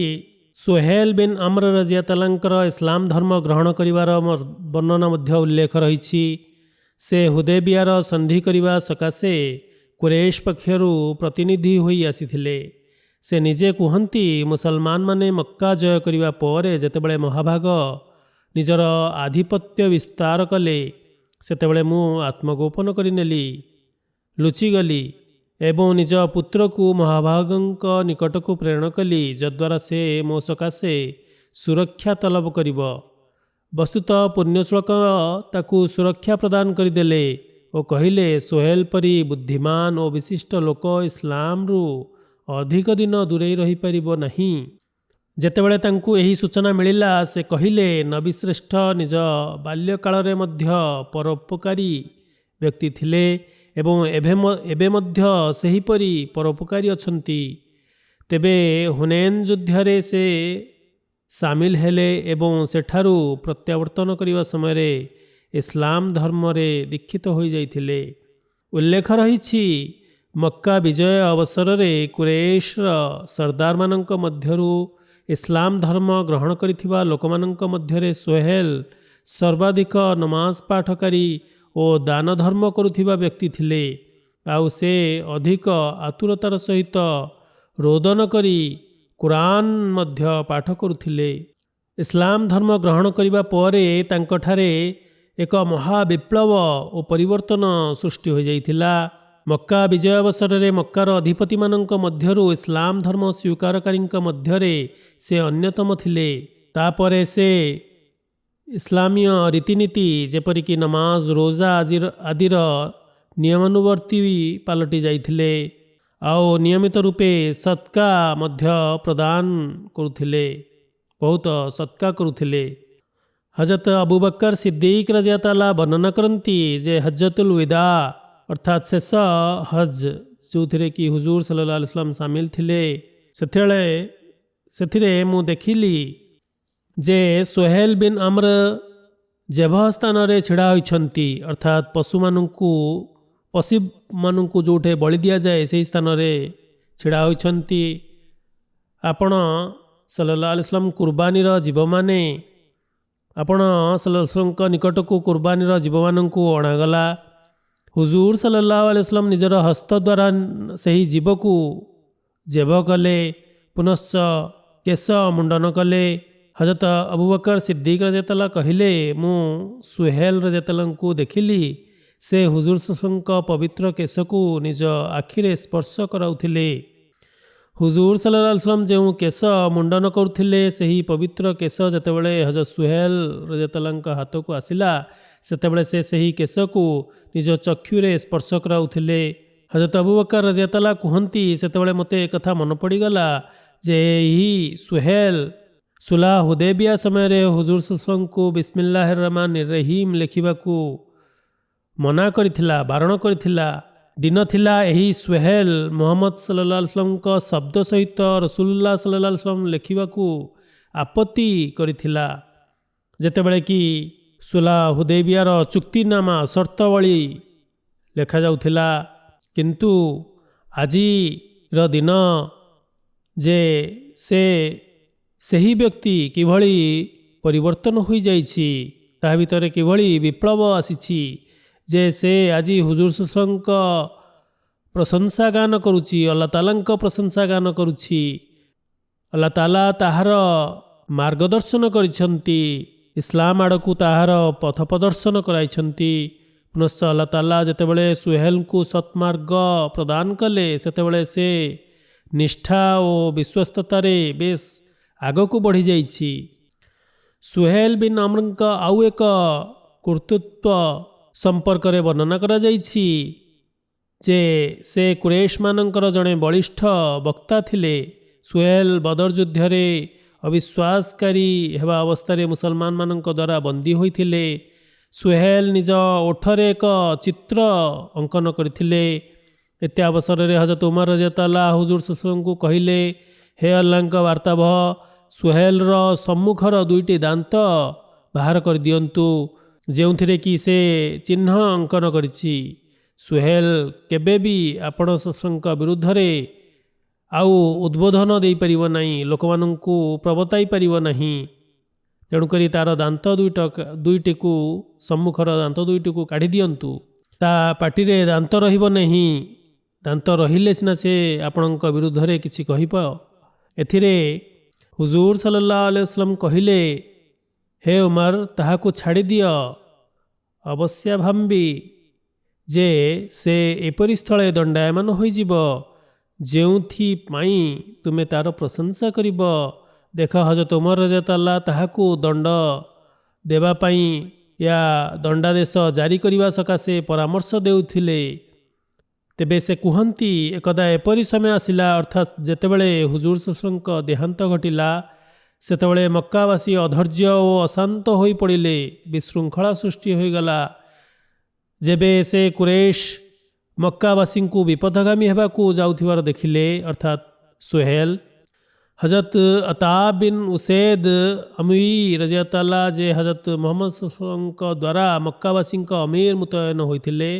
Speaker 2: ସୁହେଲ ବିନ୍ ଅମ୍ର ରଜିୟତାଲାଙ୍କର ଇସଲାମ ଧର୍ମ ଗ୍ରହଣ କରିବାର ବର୍ଣ୍ଣନା ମଧ୍ୟ ଉଲ୍ଲେଖ ରହିଛି। ସେ ହୁଦେବିୟାର ସନ୍ଧି କରିବା ସକାଶେ କୁରେଶ ପକ୍ଷରୁ ପ୍ରତିନିଧି ହୋଇ ଆସିଥିଲେ। ସେ ନିଜେ କୁହନ୍ତି ମୁସଲମାନମାନେ ମକ୍କା ଜୟ କରିବା ପରେ ଯେତେବେଳେ ମହାଭାଗ ନିଜର ଆଧିପତ୍ୟ ବିସ୍ତାର କଲେ ସେତେବେଳେ ମୁଁ ଆତ୍ମଗୋପନ କରିନେଲି, ଲୁଚିଗଲି ଏବଂ ନିଜ ପୁତ୍ରକୁ ମହାଭାଗଙ୍କ ନିକଟକୁ ପ୍ରେରଣ କଲି ଯଦ୍ୱାରା ସେ ମୋ ସକାଶେ ସୁରକ୍ଷା ତଲବ କରିବ। ବସ୍ତୁତଃ ପୁଣ୍ୟଶ୍ଳୋକ ତାକୁ ସୁରକ୍ଷା ପ୍ରଦାନ କରିଦେଲେ ଓ କହିଲେ ସୋହେଲ ପରି ବୁଦ୍ଧିମାନ ଓ ବିଶିଷ୍ଟ ଲୋକ ଇସଲାମରୁ ଅଧିକ ଦିନ ଦୂରେଇ ରହିପାରିବ ନାହିଁ। ଯେତେବେଳେ ତାଙ୍କୁ ଏହି ସୂଚନା ମିଳିଲା ସେ କହିଲେ ନବୀ ଶ୍ରେଷ୍ଠ ନିଜ ବାଲ୍ୟକାଳରେ ମଧ୍ୟ ପରୋପକାରୀ ବ୍ୟକ୍ତି ଥିଲେ ଏବଂ ଏବେ ମଧ୍ୟ ସେହିପରି ପରୋପକାରୀ ଅଛନ୍ତି। ତେବେ ହୁନେନ୍ ଯୁଦ୍ଧରେ ସେ ସାମିଲ ହେଲେ ଏବଂ ସେଠାରୁ ପ୍ରତ୍ୟାବର୍ତ୍ତନ କରିବା ସମୟରେ ଇସଲାମ ଧର୍ମରେ ଦୀକ୍ଷିତ ହୋଇଯାଇଥିଲେ। ଉଲ୍ଲେଖ ରହିଛି ମକ୍କା ବିଜୟ ଅବସରରେ କୁରେଶର ସର୍ଦ୍ଦାରମାନଙ୍କ ମଧ୍ୟରୁ ଇସଲାମ ଧର୍ମ ଗ୍ରହଣ କରିଥିବା ଲୋକମାନଙ୍କ ମଧ୍ୟରେ ସୋହେଲ ସର୍ବାଧିକ ନମାଜ ପାଠକାରୀ ଓ ଦାନ ଧର୍ମ କରୁଥିବା ବ୍ୟକ୍ତି ଥିଲେ। ଆଉ ସେ ଅଧିକ ଆତୁରତାର ସହିତ ରୋଦନ କରି କୁରାନ ମଧ୍ୟ ପାଠ କରୁଥିଲେ। ଇସଲାମ ଧର୍ମ ଗ୍ରହଣ କରିବା ପରେ ତାଙ୍କଠାରେ ଏକ ମହାବିପ୍ଳବ ଓ ପରିବର୍ତ୍ତନ ସୃଷ୍ଟି ହୋଇଯାଇଥିଲା। ମକ୍କା ବିଜୟ ଅବସରରେ ମକ୍କାର ଅଧିପତିମାନଙ୍କ ମଧ୍ୟରୁ ଇସଲାମ ଧର୍ମ ସ୍ୱୀକାରକାରୀଙ୍କ ମଧ୍ୟରେ ସେ ଅନ୍ୟତମ ଥିଲେ। ତାପରେ ସେ ଇସଲାମୀୟ ରୀତିନୀତି ଯେପରିକି ନମାଜ, ରୋଜା ଆଦିର ନିୟମାନୁବର୍ତ୍ତୀ ପାଲଟି ଯାଇଥିଲେ ଆଉ ନିୟମିତ ରୂପେ ସତ୍କା ମଧ୍ୟ ପ୍ରଦାନ କରୁଥିଲେ, ବହୁତ ସତ୍କା କରୁଥିଲେ। ହଜରତ ଅବୁ ବକର ସିଦ୍ଦିକ ରଜିୟତାଲା ବର୍ଣ୍ଣନା କରନ୍ତି ଯେ ହଜ୍ଜତୁଲ ୱିଦା ଅର୍ଥାତ୍ ଶେଷ ହଜ୍ ଯେଉଁଥିରେ କି ହୁଜୁର ସଲ୍ଲଲ୍ଲାହୁ ଆଲାଇହି वसल्लम ସାମିଲ ଥିଲେ, ସେଥିରେ ମୁଁ ଦେଖିଲି ଯେ ସୋହେଲ ବିନ୍ ଅମ୍ର ଯେଭ ସ୍ଥାନରେ ଛିଡ଼ା ହୋଇଛନ୍ତି ଅର୍ଥାତ୍ ପଶୁମାନଙ୍କୁ ଯେଉଁଠି ବଳି ଦିଆଯାଏ ସେହି ସ୍ଥାନରେ ଛିଡ଼ା ହୋଇଛନ୍ତି। ଆପଣ ସଲ୍ଲଲ୍ଲାହୁ ଆଲାଇହି वसल्लम କୁର୍ବାନୀର ଜୀବମାନେ ଆପଣ ସଲ୍ଲଲ୍ଲାହୁ ଆଲାଇହି वसल्लमଙ୍କ ନିକଟକୁ କୁର୍ବାନୀର ଜୀବମାନଙ୍କୁ ଅଣାଗଲା। ହୁଜୁର ସଲ୍ଲଲ୍ଲାହୁ ଆଲାଇହି वसल्लम ନିଜର ହସ୍ତ ଦ୍ୱାରା ସେହି ଜୀବକୁ ଜେବ କଲେ, ପୁନଶ୍ଚ କେଶ ମୁଣ୍ଡନ କଲେ। ହଜରତ ଅବୁ ବକର ସିଦ୍ଦିକ ରଜିୟତାଲା କହିଲେ ମୁଁ ସୁହେଲ ରଜିୟତାଲାଙ୍କୁ ଦେଖିଲି ସେ ହୁଜୁର ସଲ୍ଲଲ୍ଲାହୁଙ୍କ ପବିତ୍ର କେଶକୁ ନିଜ ଆଖିରେ ସ୍ପର୍ଶ କରାଉଥିଲେ। ହୁଜୁର ସଲ୍ଲଲ୍ଲାହୁ ଆଲାଇହି वसल्लम ଯେଉଁ କେଶ ମୁଣ୍ଡନ କରୁଥିଲେ ସେହି ପବିତ୍ର କେଶ ଯେତେବେଳେ ହଜରତ ସୁହେଲ ରଜିୟତାଲାଙ୍କ ହାତକୁ ଆସିଲା ସେତେବେଳେ ସେ ସେହି କେଶକୁ ନିଜ ଚକ୍ଷୁରେ ସ୍ପର୍ଶ କରାଉଥିଲେ। ହଜରତ ଅବୁ ବକର ରଜିୟତାଲା କୁହନ୍ତି ସେତେବେଳେ ମୋତେ ଏକଥା ମନେ ପଡ଼ିଗଲା ଯେ ଏହି ସୁହେଲ ସୁଲାହ ହୁଦେବିୟା ସମୟରେ ହୁଜୁର ସଲ୍ଲଲ୍ଲାହୁଙ୍କୁ ବିସ୍ମିଲ୍ଲାହିର ରହମାନିର ରହିମ୍ ଲେଖିବାକୁ ମନା କରିଥିଲା, ବାରଣ କରିଥିଲା। ଦିନ ଥିଲା ଏହି ସୁହେଲ ମୁହମ୍ମଦ ସଲ୍ଲଲ୍ଲାହୁ ଆଲାଇହି वसल्लमଙ୍କ ଶବ୍ଦ ସହିତ ରସୁଲୁଲ୍ଲାହ ସଲ୍ଲଲ୍ଲାହୁ ଆଲାଇହି वसल्लम ଲେଖିବାକୁ ଆପତ୍ତି କରିଥିଲା। ଯେତେବେଳେ କି ସୁଲାହ ହୁଦେବିୟାର ଚୁକ୍ତିନାମା ସର୍ତ୍ତବଳୀ ଲେଖାଯାଉଥିଲା। କିନ୍ତୁ ଆଜିର ଦିନ ଯେ ସେହି ବ୍ୟକ୍ତି କିଭଳି ପରିବର୍ତ୍ତନ ହୋଇଯାଇଛି, ତାହା ଭିତରେ କିଭଳି ବିପ୍ଳବ ଆସିଛି ଯେ ସେ ଆଜି ହୁଜୁର ସଲ୍ଲଲ୍ଲାହୁଙ୍କ ପ୍ରଶଂସା ଗାନ କରୁଛି, ଆଲ୍ଲାହ ତାଆଲାଙ୍କ ପ୍ରଶଂସା ଗାନ କରୁଛି। ଆଲ୍ଲାହ ତାଆଲା ତାହାର ମାର୍ଗଦର୍ଶନ କରିଛନ୍ତି ଇସଲାମ ଆଡ଼କୁ ତାହାର ପଥ ପ୍ରଦର୍ଶନ କରାଇଛନ୍ତି। ପୁନଶ୍ଚ ଆଲ୍ଲାହ ତାଆଲା ଯେତେବେଳେ ସୁହେଲଙ୍କୁ ସତ୍ମାର୍ଗ ପ୍ରଦାନ କଲେ ସେତେବେଳେ ସେ ନିଷ୍ଠା ଓ ବିଶ୍ୱସ୍ତତାରେ ବେଶ୍ ଆଗକୁ ବଢ଼ିଯାଇଛି। ସୁହେଲ ବିନ୍ ଅମ୍ରଙ୍କ ଆଉ ଏକ କର୍ତ୍ତୃତ୍ୱ ସମ୍ପର୍କରେ ବର୍ଣ୍ଣନା କରାଯାଇଛି ଯେ ସେ କୁରେଶମାନଙ୍କର ଜଣେ ବଳିଷ୍ଠ ବକ୍ତା ଥିଲେ। ସୁହେଲ ବଦର ଯୁଦ୍ଧରେ ଅବିଶ୍ୱାସକାରୀ ହେବା ଅବସ୍ଥାରେ ମୁସଲମାନମାନଙ୍କ ଦ୍ୱାରା ବନ୍ଦୀ ହୋଇଥିଲେ। ସୁହେଲ ନିଜ ଓଠରେ ଏକ ଚିତ୍ର ଅଙ୍କନ କରିଥିଲେ। ଏତେ ଅବସରରେ ହଜରତ ଉମର ରଜିୟଲ୍ଲାହୁ ହୁଜୁର ସଲ୍ଲଲ୍ଲାହୁ କହିଲେ, ହେ ଆଲ୍ଲାହଙ୍କ ବାର୍ତ୍ତାବହ, ସୁହେଲର ସମ୍ମୁଖର ଦୁଇଟି ଦାନ୍ତ ବାହାର କରିଦିଅନ୍ତୁ ଯେଉଁଥିରେ କି ସେ ଚିହ୍ନ ଅଙ୍କନ କରିଛି। ସୁହେଲ କେବେ ବି ଆପଣ ସଲ୍ଲଲ୍ଲାହୁଙ୍କ ବିରୁଦ୍ଧରେ ଆଉ ଉଦ୍ବୋଧନ ଦେଇପାରିବ ନାହିଁ, ଲୋକମାନଙ୍କୁ ପ୍ରବର୍ତ୍ତାଇ ପାରିବ ନାହିଁ। ତେଣୁକରି ତା'ର ଦାନ୍ତ ଦୁଇଟିକୁ ସମ୍ମୁଖର ଦାନ୍ତ ଦୁଇଟିକୁ କାଢ଼ି ଦିଅନ୍ତୁ। ତା ପାଟିରେ ଦାନ୍ତ ରହିବ ନାହିଁ, ଦାନ୍ତ ରହିଲେ ସିନା ସେ ଆପଣଙ୍କ ବିରୁଦ୍ଧରେ କିଛି କହିବ। ଏଥିରେ ହୁଜୁର ସଲ୍ଲଲ୍ଲାହୁ ଆଲାଇହି ወସଲ୍ଲମ କହିଲେ, ହେ ଉମର, ତାହାକୁ ଛାଡ଼ିଦିଅ। ଅବଶ୍ୟାଭାମ୍ବୀ ଯେ ସେ ଏପରି ସ୍ଥଳେ ଦଣ୍ଡାୟମାନ ହୋଇଯିବ ଯେଉଁଥିପାଇଁ ତୁମେ ତା'ର ପ୍ରଶଂସା କରିବ। ଦେଖ, ହଜରତ ଉମର ରଜିୟଲ୍ଲାହୁ ତାହାକୁ ଦଣ୍ଡ ଦେବା ପାଇଁ ୟା ଦଣ୍ଡାଦେଶ ଜାରି କରିବା ସକାଶେ ପରାମର୍ଶ ଦେଉଥିଲେ। ତେବେ ସେ କୁହନ୍ତି, ଏକଦା ଏପରି ସମୟ ଆସିଲା, ଅର୍ଥାତ୍ ଯେତେବେଳେ ହୁଜୁର ସଲ୍ଲଲ୍ଲାହୁଙ୍କ ଦେହାନ୍ତ ଘଟିଲା, ସେତେବେଳେ ମକ୍କାବାସୀ ଅଧୈର୍ଯ୍ୟ ଓ ଅଶାନ୍ତ ହୋଇପଡ଼ିଲେ। ବିଶୃଙ୍ଖଳା ସୃଷ୍ଟି ହୋଇଗଲା। ଯେବେ ସେ କୁରେଶ ମକ୍କାବାସୀଙ୍କୁ ବିପଦଗାମୀ ହେବାକୁ ଯାଉଥିବାର ଦେଖିଲେ, ଅର୍ଥାତ୍ ସୁହେଲ, ହଜରତ ଅତା ବିନ୍ ଉସୈଦ ଅମୱୀ ରଜିୟଲ୍ଲାହୁ ଯେ ହଜରତ ମୁହମ୍ମଦ ସଲ୍ଲଲ୍ଲାହୁଙ୍କ ଦ୍ୱାରା ମକ୍କାବାସୀଙ୍କ ଅମୀର ମୁତୟନ ହୋଇଥିଲେ,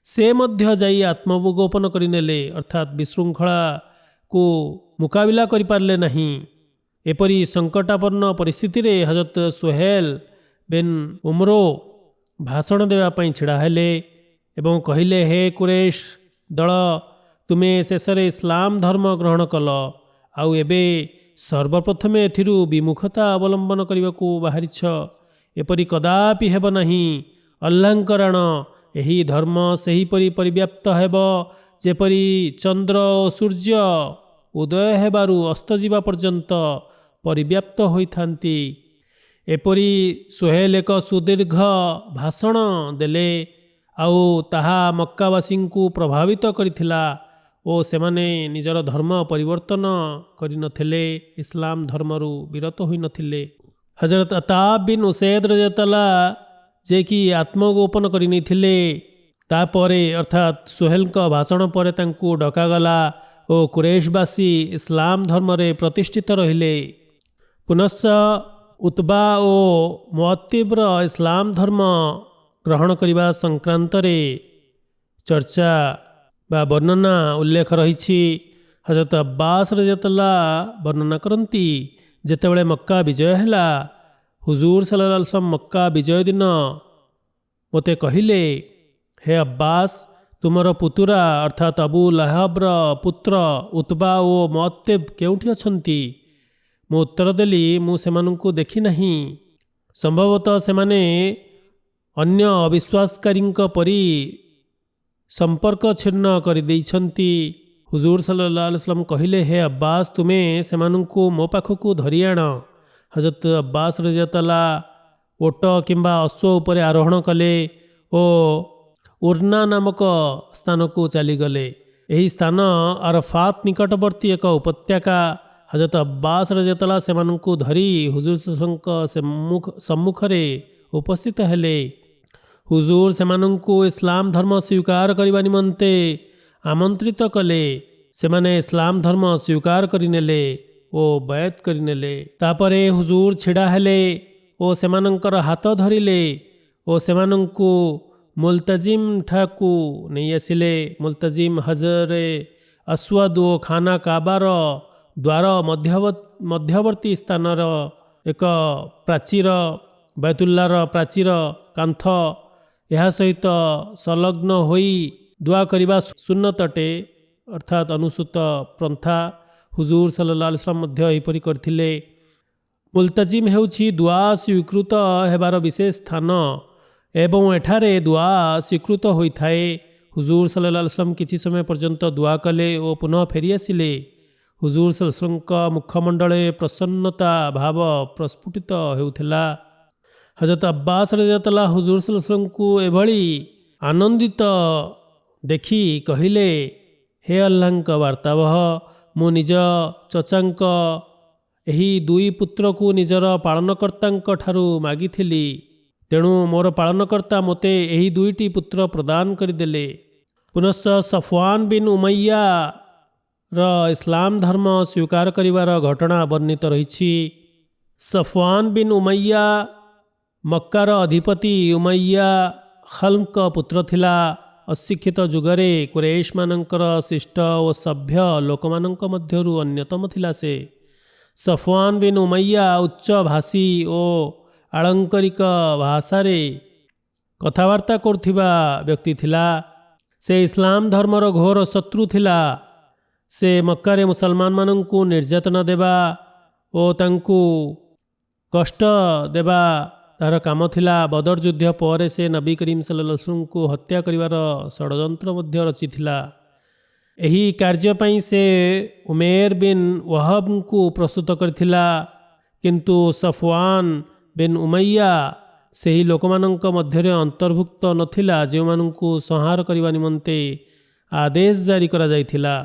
Speaker 2: ସେ ମଧ୍ୟ ଯାଇ ଆତ୍ମଗୋପନ କରିନେଲେ, ଅର୍ଥାତ୍ ବିଶୃଙ୍ଖଳାକୁ ମୁକାବିଲା କରିପାରିଲେ ନାହିଁ। ଏପରି ସଙ୍କଟାପନ୍ନ ପରିସ୍ଥିତିରେ ହଜରତ ସୁହେଲ ବିନ୍ ଉମରୋ ଭାଷଣ ଦେବା ପାଇଁ ଛିଡ଼ା ହେଲେ ଏବଂ କହିଲେ, ହେ କୁରେଶ ଦଳ, ତୁମେ ଶେଷରେ ଇସଲାମ ଧର୍ମ ଗ୍ରହଣ କଲ, ଆଉ ଏବେ ସର୍ବପ୍ରଥମେ ଏଥିରୁ ବିମୁଖତା ଅବଲମ୍ବନ କରିବାକୁ ବାହାରିଛ। ଏପରି କଦାପି ହେବ ନାହିଁ। ଆଲ୍ଲାହଙ୍କ ରାଣ, ଏହି ଧର୍ମ ସେହିପରି ପରିବ୍ୟାପ୍ତ ହେବ ଯେପରି ଚନ୍ଦ୍ର ଓ ସୂର୍ଯ୍ୟ ଉଦୟ ହେବାରୁ ଅସ୍ତଯିବା ପର୍ଯ୍ୟନ୍ତ ପରିବ୍ୟାପ୍ତ ହୋଇଥାନ୍ତି। ଏପରି ସୁହେଲ ଏକ ସୁଦୀର୍ଘ ଭାଷଣ ଦେଲେ ଆଉ ତାହା ମକ୍କାବାସୀଙ୍କୁ ପ୍ରଭାବିତ କରିଥିଲା ଓ ସେମାନେ ନିଜର ଧର୍ମ ପରିବର୍ତ୍ତନ କରିନଥିଲେ, ଇସଲାମ ଧର୍ମରୁ ବିରତ ହୋଇନଥିଲେ। ହଜରତ ଅତା ବିନ୍ ଉସୈଦ ରଜିୟଲ୍ଲାହୁ ଯେ କି ଆତ୍ମଗୋପନ କରିନେଇଥିଲେ, ତାପରେ ଅର୍ଥାତ୍ ସୁହେଲଙ୍କ ଭାଷଣ ପରେ ତାଙ୍କୁ ଡକାଗଲା ଓ କୁରେଶବାସୀ ଇସଲାମ ଧର୍ମରେ ପ୍ରତିଷ୍ଠିତ ରହିଲେ। ପୁନଶ୍ଚ ଉତବା ଓ ମୁଆତ୍ତିବ୍ର ଇସଲାମ ଧର୍ମ ଗ୍ରହଣ କରିବା ସଂକ୍ରାନ୍ତରେ ଚର୍ଚ୍ଚା ବା ବର୍ଣ୍ଣନା ଉଲ୍ଲେଖ ରହିଛି। ହଜରତ ଅବ୍ବାସ ରଜିୟଲ୍ଲାହୁ ବର୍ଣ୍ଣନା କରନ୍ତି, ଯେତେବେଳେ ମକ୍କା ବିଜୟ ହେଲା, ହୁଜୁର ସଲ୍ଲଲ୍ଲାହୁ ଆଲାଇହି वसल्लम ମକ୍କା ବିଜୟ ଦିନ ମୋତେ କହିଲେ, ହେ ଅବ୍ବାସ, ତୁମର ପୁତୁରା ଅର୍ଥାତ୍ ଅବୁ ଲହାବର ପୁତ୍ର ଉତବା ଓ ମୁଆତ୍ତିବ୍ କେଉଁଠି ଅଛନ୍ତି? ମୁଁ ଉତ୍ତର ଦେଲି, ମୁଁ ସେମାନଙ୍କୁ ଦେଖି ନାହିଁ। ସମ୍ଭବତଃ ସେମାନେ ଅନ୍ୟ ଅବିଶ୍ୱାସକାରୀଙ୍କ ପରି ସମ୍ପର୍କ ଛିନ୍ନ କରିଦେଇଛନ୍ତି। ହୁଜୁର ସଲ୍ଲଲ୍ଲାହୁ ଆଲାଇହି वसल्लम କହିଲେ, ହେ ଅବ୍ବାସ, ତୁମେ ସେମାନଙ୍କୁ ମୋ ପାଖକୁ ଧରି ଆଣ। ହଜରତ ଅବ୍ବାସ ରଜିୟଲ୍ଲାହୁ ଓଟ କିମ୍ବା ଅଶ୍ୱ ଉପରେ ଆରୋହଣ କଲେ ଓ ଉର୍ନା ନାମକ ସ୍ଥାନକୁ ଚାଲିଗଲେ। ଏହି ସ୍ଥାନ ଆରଫାତ ନିକଟବର୍ତ୍ତୀ ଏକ ଉପତ୍ୟକା। ହଜରତ ଅବ୍ବାସ ରଜିୟଲ୍ଲାହୁ ସେମାନଙ୍କୁ ଧରି ହୁଜୁର ସଲ୍ଲଲ୍ଲାହୁଙ୍କ ସମ୍ମୁଖରେ ଉପସ୍ଥିତ ହେଲେ। ହୁଜୁର ସେମାନଙ୍କୁ ଇସଲାମ ଧର୍ମ ସ୍ୱୀକାର କରିବା ନିମନ୍ତେ ଆମନ୍ତ୍ରିତ କଲେ। ସେମାନେ ଇସଲାମ ଧର୍ମ ସ୍ୱୀକାର କରିନେଲେ ଓ ବୟତ କରିନେଲେ। ତାପରେ ହୁଜୁର ଛିଡ଼ା ହେଲେ ଓ ସେମାନଙ୍କର ହାତ ଧରିଲେ ଓ ସେମାନଙ୍କୁ ମୁଲତାଜିମ୍ ଠାକୁ ନେଇ ଆସିଲେ। ମୁଲତାଜିମ୍ ହଜରେ ଅସ୍ୱଦ ଓ ଖାନା କାବାର ଦ୍ୱାର ମଧ୍ୟବର୍ତ୍ତୀ ସ୍ଥାନର ଏକ ପ୍ରାଚୀର, ବୈତୁଲ୍ଲାର ପ୍ରାଚୀର କାନ୍ଥ, ଏହା ସହିତ ସଂଲଗ୍ନ ହୋଇ ଦୁଆ କରିବା ସୁନ୍ନତ ଅଟେ, ଅର୍ଥାତ୍ ଅନୁସୂତ ପ୍ରନ୍ଥା। ହୁଜୁର ସଲ୍ଲଲ୍ଲାହୁ ଆଲାଇହି वसल्लम ମଧ୍ୟ ଏହିପରି କରିଥିଲେ। ମୁଲତାଜିମ୍ ହେଉଛି ଦୁଆ ସ୍ୱୀକୃତ ହେବାର ବିଶେଷ ସ୍ଥାନ ଏବଂ ଏଠାରେ ଦୁଆ ସ୍ୱୀକୃତ ହୋଇଥାଏ। ହୁଜୁର ସଲ୍ଲଲ୍ଲାହୁ ଆଲାଇହି वसल्लम କିଛି ସମୟ ପର୍ଯ୍ୟନ୍ତ ଦୁଆ କଲେ ଓ ପୁନଃ ଫେରିଆସିଲେ। ହୁଜୁର ସଲ୍ଲଲ୍ଲାହୁ ଆଲାଇହି वसल्लमଙ୍କ ମୁଖମଣ୍ଡଳରେ ପ୍ରସନ୍ନତା ଭାବ ପ୍ରସ୍ଫୁଟିତ ହେଉଥିଲା। ହଜରତ ଅବ୍ବାସ ରଦିୟଲ୍ଲାହୁ ହୁଜୁର ସଲ୍ଲଲ୍ଲାହୁ ଆଲାଇହି वसल्लमଙ୍କୁ ଏଭଳି ଆନନ୍ଦିତ ଦେଖି କହିଲେ, ହେ ଆଲ୍ଲାହଙ୍କ ବାର୍ତ୍ତାବହ, ମୁଁ ନିଜ ଚଚାଙ୍କ ଏହି ଦୁଇ ପୁତ୍ରକୁ ନିଜର ପାଳନକର୍ତ୍ତାଙ୍କ ଠାରୁ ମାଗିଥିଲି, ତେଣୁ ମୋର ପାଳନକର୍ତ୍ତା ମୋତେ ଏହି ଦୁଇଟି ପୁତ୍ର ପ୍ରଦାନ କରିଦେଲେ। ପୁନଶ୍ଚ ସଫୱାନ ବିନ୍ ଉମയ്ୟାର ଇସଲାମ ଧର୍ମ ସ୍ୱୀକାର କରିବାର ଘଟଣା ବର୍ଣ୍ଣିତ ରହିଛି। ସଫୱାନ ବିନ୍ ଉମയ്ୟା ମକ୍କାର ଅଧିପତି ଉମയ്ୟା ଖଲ୍ଙ୍କ ପୁତ୍ର ଥିଲା। ଅଶିକ୍ଷିତ ଯୁଗରେ କୁରୈଶମାନଙ୍କର ଶିଷ୍ଟ ଓ ସଭ୍ୟ ଲୋକମାନଙ୍କ ମଧ୍ୟରୁ ଅନ୍ୟତମ ଥିଲା ସେ। ସଫୱାନ ବିନ୍ ଉମയ്ୟା ଉଚ୍ଚ ଭାଷୀ ଓ ଆଳଙ୍କରିକ ଭାଷାରେ କଥାବାର୍ତ୍ତା କରୁଥିବା ବ୍ୟକ୍ତି ଥିଲା। ସେ ଇସଲାମ ଧର୍ମର ଘୋର ଶତ୍ରୁ ଥିଲା। ସେ ମକ୍କାରେ ମୁସଲମାନମାନଙ୍କୁ ନିର୍ଯାତନା ଦେବା ଓ ତାଙ୍କୁ କଷ୍ଟ ଦେବା ତାହାର କାମ ଥିଲା। ବଦର ଯୁଦ୍ଧ ପରେ ସେ ନବୀ କରୀମ ସଲ୍ଲଲ୍ଲାହୁ ଆଲାଇହି वसल्लमଙ୍କୁ ହତ୍ୟା କରିବାର ଷଡ଼ଯନ୍ତ୍ର ମଧ୍ୟ ରଚିଥିଲା। ଏହି କାର୍ଯ୍ୟ ପାଇଁ ସେ ଉମେର ବିନ୍ ୱାହବଙ୍କୁ ପ୍ରସ୍ତୁତ କରିଥିଲା, କିନ୍ତୁ ସଫୱାନ ବିନ୍ ଉମയ്ୟା ସେହି ଲୋକମାନଙ୍କ ମଧ୍ୟରେ ଅନ୍ତର୍ଭୁକ୍ତ ନଥିଲା ଯେଉଁମାନଙ୍କୁ ସଂହାର କରିବା ନିମନ୍ତେ ଆଦେଶ ଜାରି କରାଯାଇଥିଲା।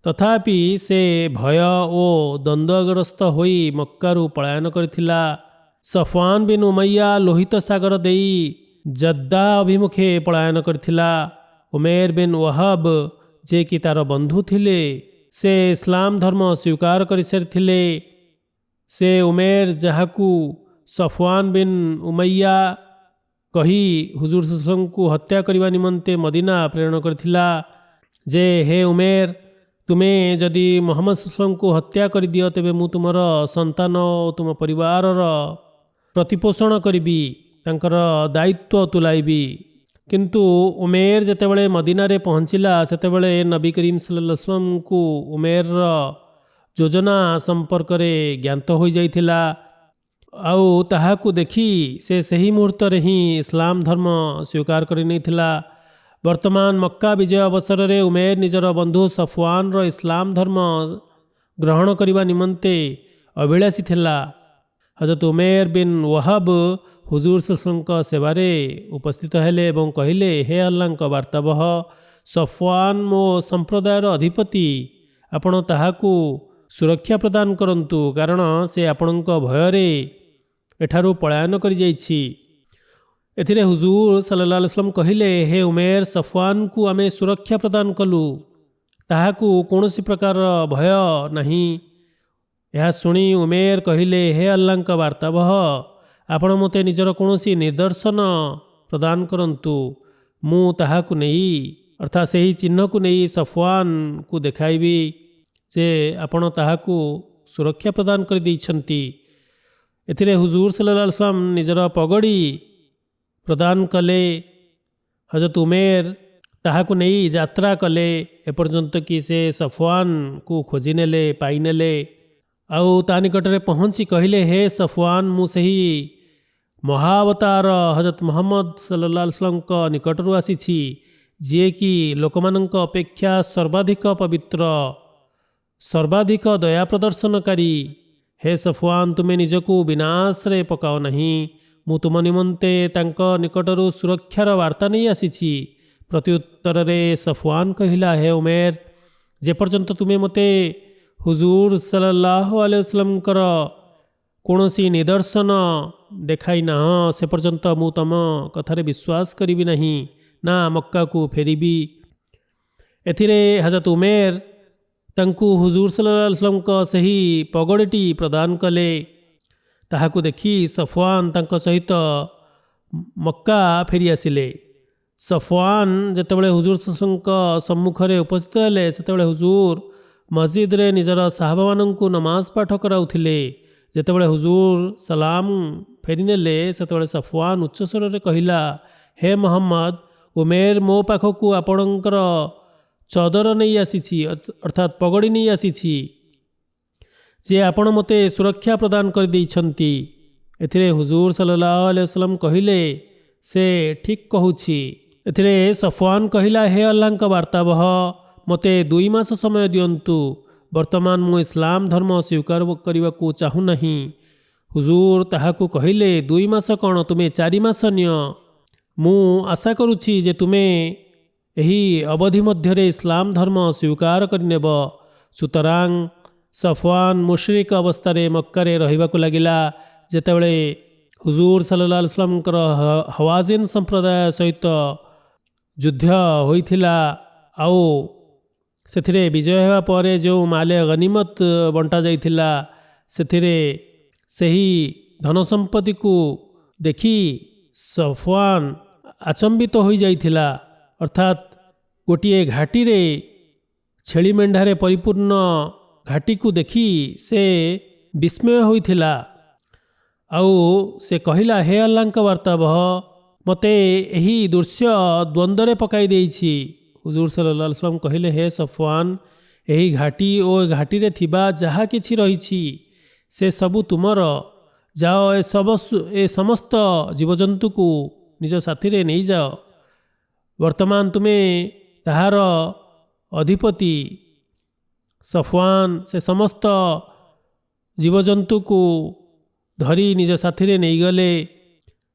Speaker 2: ତଥାପି ସେ ଭୟ ଓ ଦ୍ୱନ୍ଦ୍ୱଗ୍ରସ୍ତ ହୋଇ ମକ୍କାରୁ ପଳାୟନ କରିଥିଲା। ସଫୱାନ ବିନ୍ ଉମയ്ୟା ଲୋହିତ ସାଗର ଦେଇ ଜଦ୍ଦା ଅଭିମୁଖେ ପଳାୟନ କରିଥିଲା। ଉମେର ବିନ୍ ୱାହବ ଯେ କି ତାର ବନ୍ଧୁ ଥିଲେ, ସେ ଇସଲାମ ଧର୍ମ ସ୍ୱୀକାର କରିସାରିଥିଲେ। ସେ ଉମେର ଯାହାକୁ ସଫୱାନ ବିନ୍ ଉମയ്ୟା କହି ହୁଜୁର ସଲ୍ଲଲ୍ଲାହୁ ଆଲାଇହି वसल्लमଙ୍କୁ ହତ୍ୟା କରିବା ନିମନ୍ତେ ମଦିନା ପ୍ରେରଣ କରିଥିଲା ଯେ, ହେ ଉମେର, ତୁମେ ଯଦି ମୁହମ୍ମଦ ସଲ୍ଲଲ୍ଲାହୁ ଆଲାଇହି वसल्लमଙ୍କୁ ହତ୍ୟା କରିଦିଅ ତେବେ ମୁଁ ତୁମର ସନ୍ତାନ ଓ ତୁମ ପରିବାରର ପ୍ରତିପୋଷଣ କରିବି, ତାଙ୍କର ଦାୟିତ୍ୱ ତୁଲାଇବି। କିନ୍ତୁ ଉମେର ଯେତେବେଳେ ମଦିନାରେ ପହଞ୍ଚିଲା ସେତେବେଳେ ନବୀ କରୀମ ସଲ୍ଲଲ୍ଲାହୁ ଆଲାଇହି वसल्लमଙ୍କୁ ଉମେରର ଯୋଜନା ସମ୍ପର୍କରେ ଜ୍ଞାତ ହୋଇଯାଇଥିଲା ଆଉ ତାହାକୁ ଦେଖି ସେ ସେହି ମୁହୂର୍ତ୍ତରେ ହିଁ ଇସଲାମ ଧର୍ମ ସ୍ୱୀକାର କରିନେଇଥିଲା। ବର୍ତ୍ତମାନ ମକ୍କା ବିଜୟ ଅବସରରେ ଉମେର ନିଜର ବନ୍ଧୁ ସଫୱାନର ଇସଲାମ ଧର୍ମ ଗ୍ରହଣ କରିବା ନିମନ୍ତେ ଅଭିଳାଷୀ ଥିଲା। ହଜରତ ଉମେର ବିନ୍ ୱାହବ ହୁଜୁର ସଲ୍ଲଲ୍ଲାହୁ ଆଲାଇହି वसल्लमଙ୍କ ସେବାରେ ଉପସ୍ଥିତ ହେଲେ ଏବଂ କହିଲେ, ହେ ଆଲ୍ଲାହଙ୍କ ବାର୍ତ୍ତାବହ, ସଫୱାନ ମୋ ସମ୍ପ୍ରଦାୟର ଅଧିପତି, ଆପଣ ତାହାକୁ ସୁରକ୍ଷା ପ୍ରଦାନ କରନ୍ତୁ, କାରଣ ସେ ଆପଣଙ୍କ ଭୟରେ ଏଠାରୁ ପଳାୟନ କରିଯାଇଛି। ଏଥିରେ ହୁଜୁର ସଲ୍ଲଲ୍ଲାହୁ ଆଲାଇହି वसल्लम କହିଲେ, ହେ ଉମେର, ସଫୱାନକୁ ଆମେ ସୁରକ୍ଷା ପ୍ରଦାନ କଲୁ, ତାହାକୁ କୌଣସି ପ୍ରକାର ଭୟ ନାହିଁ। ଏହା ଶୁଣି ଉମେର କହିଲେ, ହେ ଆଲ୍ଲାହଙ୍କ ବାର୍ତ୍ତାବହ, ଆପଣ ମୋତେ ନିଜର କୌଣସି ନିଦର୍ଶନ ପ୍ରଦାନ କରନ୍ତୁ, ମୁଁ ତାହାକୁ ନେଇ ଅର୍ଥାତ୍ ସେହି ଚିହ୍ନକୁ ନେଇ ସଫୱାନକୁ ଦେଖାଇବି ଯେ ଆପଣ ତାହାକୁ ସୁରକ୍ଷା ପ୍ରଦାନ କରିଦେଇଛନ୍ତି। ଏଥିରେ ହୁଜୁର ସଲ୍ଲଲ୍ଲାହୁ ଆଲାଇହି वसल्लम ନିଜର ପଗଡ଼ି ପ୍ରଦାନ କଲେ। ହଜରତ ଉମେର ତାହାକୁ ନେଇ ଯାତ୍ରା କଲେ ଏପର୍ଯ୍ୟନ୍ତ କି ସେ ସଫୱାନକୁ ଖୋଜିନେଲେ, ପାଇନେଲେ ଆଉ ତା ନିକଟରେ ପହଞ୍ଚି କହିଲେ, ହେ ସଫୱାନ, ମୁଁ ସେହି ମହାଅବତାର ହଜରତ ମୁହମ୍ମଦ ସଲ୍ଲଲ୍ଲାହୁ ଆଲାଇହି वसल्लमଙ୍କ ନିକଟରୁ ଆସିଛି, ଯିଏକି ଲୋକମାନଙ୍କ ଅପେକ୍ଷା ସର୍ବାଧିକ ପବିତ୍ର, ସର୍ବାଧିକ ଦୟା ପ୍ରଦର୍ଶନକାରୀ। ହେ ସଫୱାନ, ତୁମେ ନିଜକୁ ବିନାଶରେ ପକାଅ ନାହିଁ, ମୁଁ ତୁମ ନିମନ୍ତେ ତାଙ୍କ ନିକଟରୁ ସୁରକ୍ଷାର ବାର୍ତ୍ତା ନେଇ ଆସିଛି। ପ୍ରତ୍ୟୁତ୍ତରରେ ସଫୱାନ କହିଲା, ହେ ଉମେର, ଯେପର୍ଯ୍ୟନ୍ତ ତୁମେ ମୋତେ ହୁଜୁର ସଲ୍ଲଲ୍ଲାହୁ ଆଲାଇହି वसल्लमଙ୍କର କୌଣସି ନିଦର୍ଶନ ଦେଖାଇ ନାହଁ, ସେ ପର୍ଯ୍ୟନ୍ତ ମୁଁ ତମ କଥାରେ ବିଶ୍ୱାସ କରିବି ନାହିଁ, ନା ମକ୍କାକୁ ଫେରିବି। ଏଥିରେ ହଜରତ ଉମେର ତାଙ୍କୁ ହୁଜୁର ସଲ୍ଲଲ୍ଲାହୁ ଆଲାଇହି वसल्लमଙ୍କ ସେହି ପଗଡ଼ିଟି ପ୍ରଦାନ କଲେ। ତାହାକୁ ଦେଖି ସଫୱାନ ତାଙ୍କ ସହିତ ମକ୍କା ଫେରିଆସିଲେ। ସଫୱାନ ଯେତେବେଳେ ହୁଜୁର ସଲ୍ଲଲ୍ଲାହୁ ଆଲାଇହି वसल्लमଙ୍କ ସମ୍ମୁଖରେ ଉପସ୍ଥିତ ହେଲେ ସେତେବେଳେ ହୁଜୁର ମସଜିଦରେ ନିଜର ସାହାବାମାନଙ୍କୁ ନମାଜ ପାଠ କରାଉଥିଲେ। ଯେତେବେଳେ ହୁଜୁର ସଲାମ ଫେରିନେଲେ ସେତେବେଳେ ସଫୱାନ ଉଚ୍ଚସ୍ୱରରେ କହିଲା, ହେ ମହମ୍ମଦ, ଉମେର ମୋ ପାଖକୁ ଆପଣଙ୍କର ଚଦର ନେଇ ଆସିଛି, ଅର୍ଥାତ୍ ପଗଡ଼ି ନେଇ ଆସିଛି, ଯେ ଆପଣ ମୋତେ ସୁରକ୍ଷା ପ୍ରଦାନ କରିଦେଇଛନ୍ତି। ଏଥିରେ ହୁଜୁର ସല്ലଲ୍ଲାହୁ ଆଲାଇହି वसल्लम କହିଲେ, ସେ ଠିକ୍ କହୁଛି। ଏଥିରେ ସଫୱାନ କହିଲା, ହେ ଆଲ୍ଲାହଙ୍କ ବାର୍ତ୍ତାବହ, ମୋତେ 2 ମାସ ସମୟ ଦିଅନ୍ତୁ। ବର୍ତ୍ତମାନ ମୁଁ ଇସଲାମ ଧର୍ମ ସ୍ୱୀକାର କରିବାକୁ ଚାହୁଁନାହିଁ। ହୁଜୁର ତାହାକୁ କହିଲେ, 2 ମାସ କ'ଣ, ତୁମେ 4 ମାସ ନିଅ। ମୁଁ ଆଶା କରୁଛି ଯେ ତୁମେ ଏହି ଅବଧି ମଧ୍ୟରେ ଇସଲାମ ଧର୍ମ ସ୍ୱୀକାର କରିନେବ। ସୁତରାଂ ସଫୱାନ ମୁଶ୍ରିକ ଅବସ୍ଥାରେ ମକ୍କାରେ ରହିବାକୁ ଲାଗିଲା। ଯେତେବେଳେ ହୁଜୁର ସല്ലଲ୍ଲାହୁ ଆଲାଇହି वसल्लमଙ୍କର ହୱାଜିନ୍ ସମ୍ପ୍ରଦାୟ ସହିତ ଯୁଦ୍ଧ ହୋଇଥିଲା ଆଉ ସେଥିରେ ବିଜୟ ହେବା ପରେ ଯେଉଁ ମାଲେ ଗନିମତ ବଣ୍ଟା ଯାଇଥିଲା, ସେଥିରେ ସେହି ଧନ ସମ୍ପତ୍ତିକୁ ଦେଖି ସଫୱାନ ଆଚମ୍ବିତ ହୋଇଯାଇଥିଲା। ଅର୍ଥାତ୍ ଗୋଟିଏ ଘାଟିରେ ଛେଳି ମେଣ୍ଢାରେ ପରିପୂର୍ଣ୍ଣ ଘାଟିକୁ ଦେଖି ସେ ବିସ୍ମୟ ହୋଇଥିଲା। ଆଉ ସେ କହିଲା, ହେ ଆଲ୍ଲାହଙ୍କ ବାର୍ତ୍ତାବହ, ମୋତେ ଏହି ଦୃଶ୍ୟ ଦ୍ୱନ୍ଦ୍ୱରେ ପକାଇ ଦେଇଛି। ହୁଜୁର ସല്ലଲ୍ଲାହୁ ଆଲାଇହି वसल्लम କହିଲେ, ହେ ସଫୱାନ, ଏହି ଘାଟି ଓ ଘାଟିରେ ଥିବା ଯାହା କିଛି ରହିଛି ସେ ସବୁ ତୁମର। ଯାଅ, ଏ ସମସ୍ତ ଜୀବଜନ୍ତୁକୁ ନିଜ ସାଥିରେ ନେଇଯାଅ। ବର୍ତ୍ତମାନ ତୁମେ ତାହାର ଅଧିପତି। ସଫୱାନ ସେ ସମସ୍ତ ଜୀବଜନ୍ତୁକୁ ଧରି ନିଜ ସାଥିରେ ନେଇଗଲେ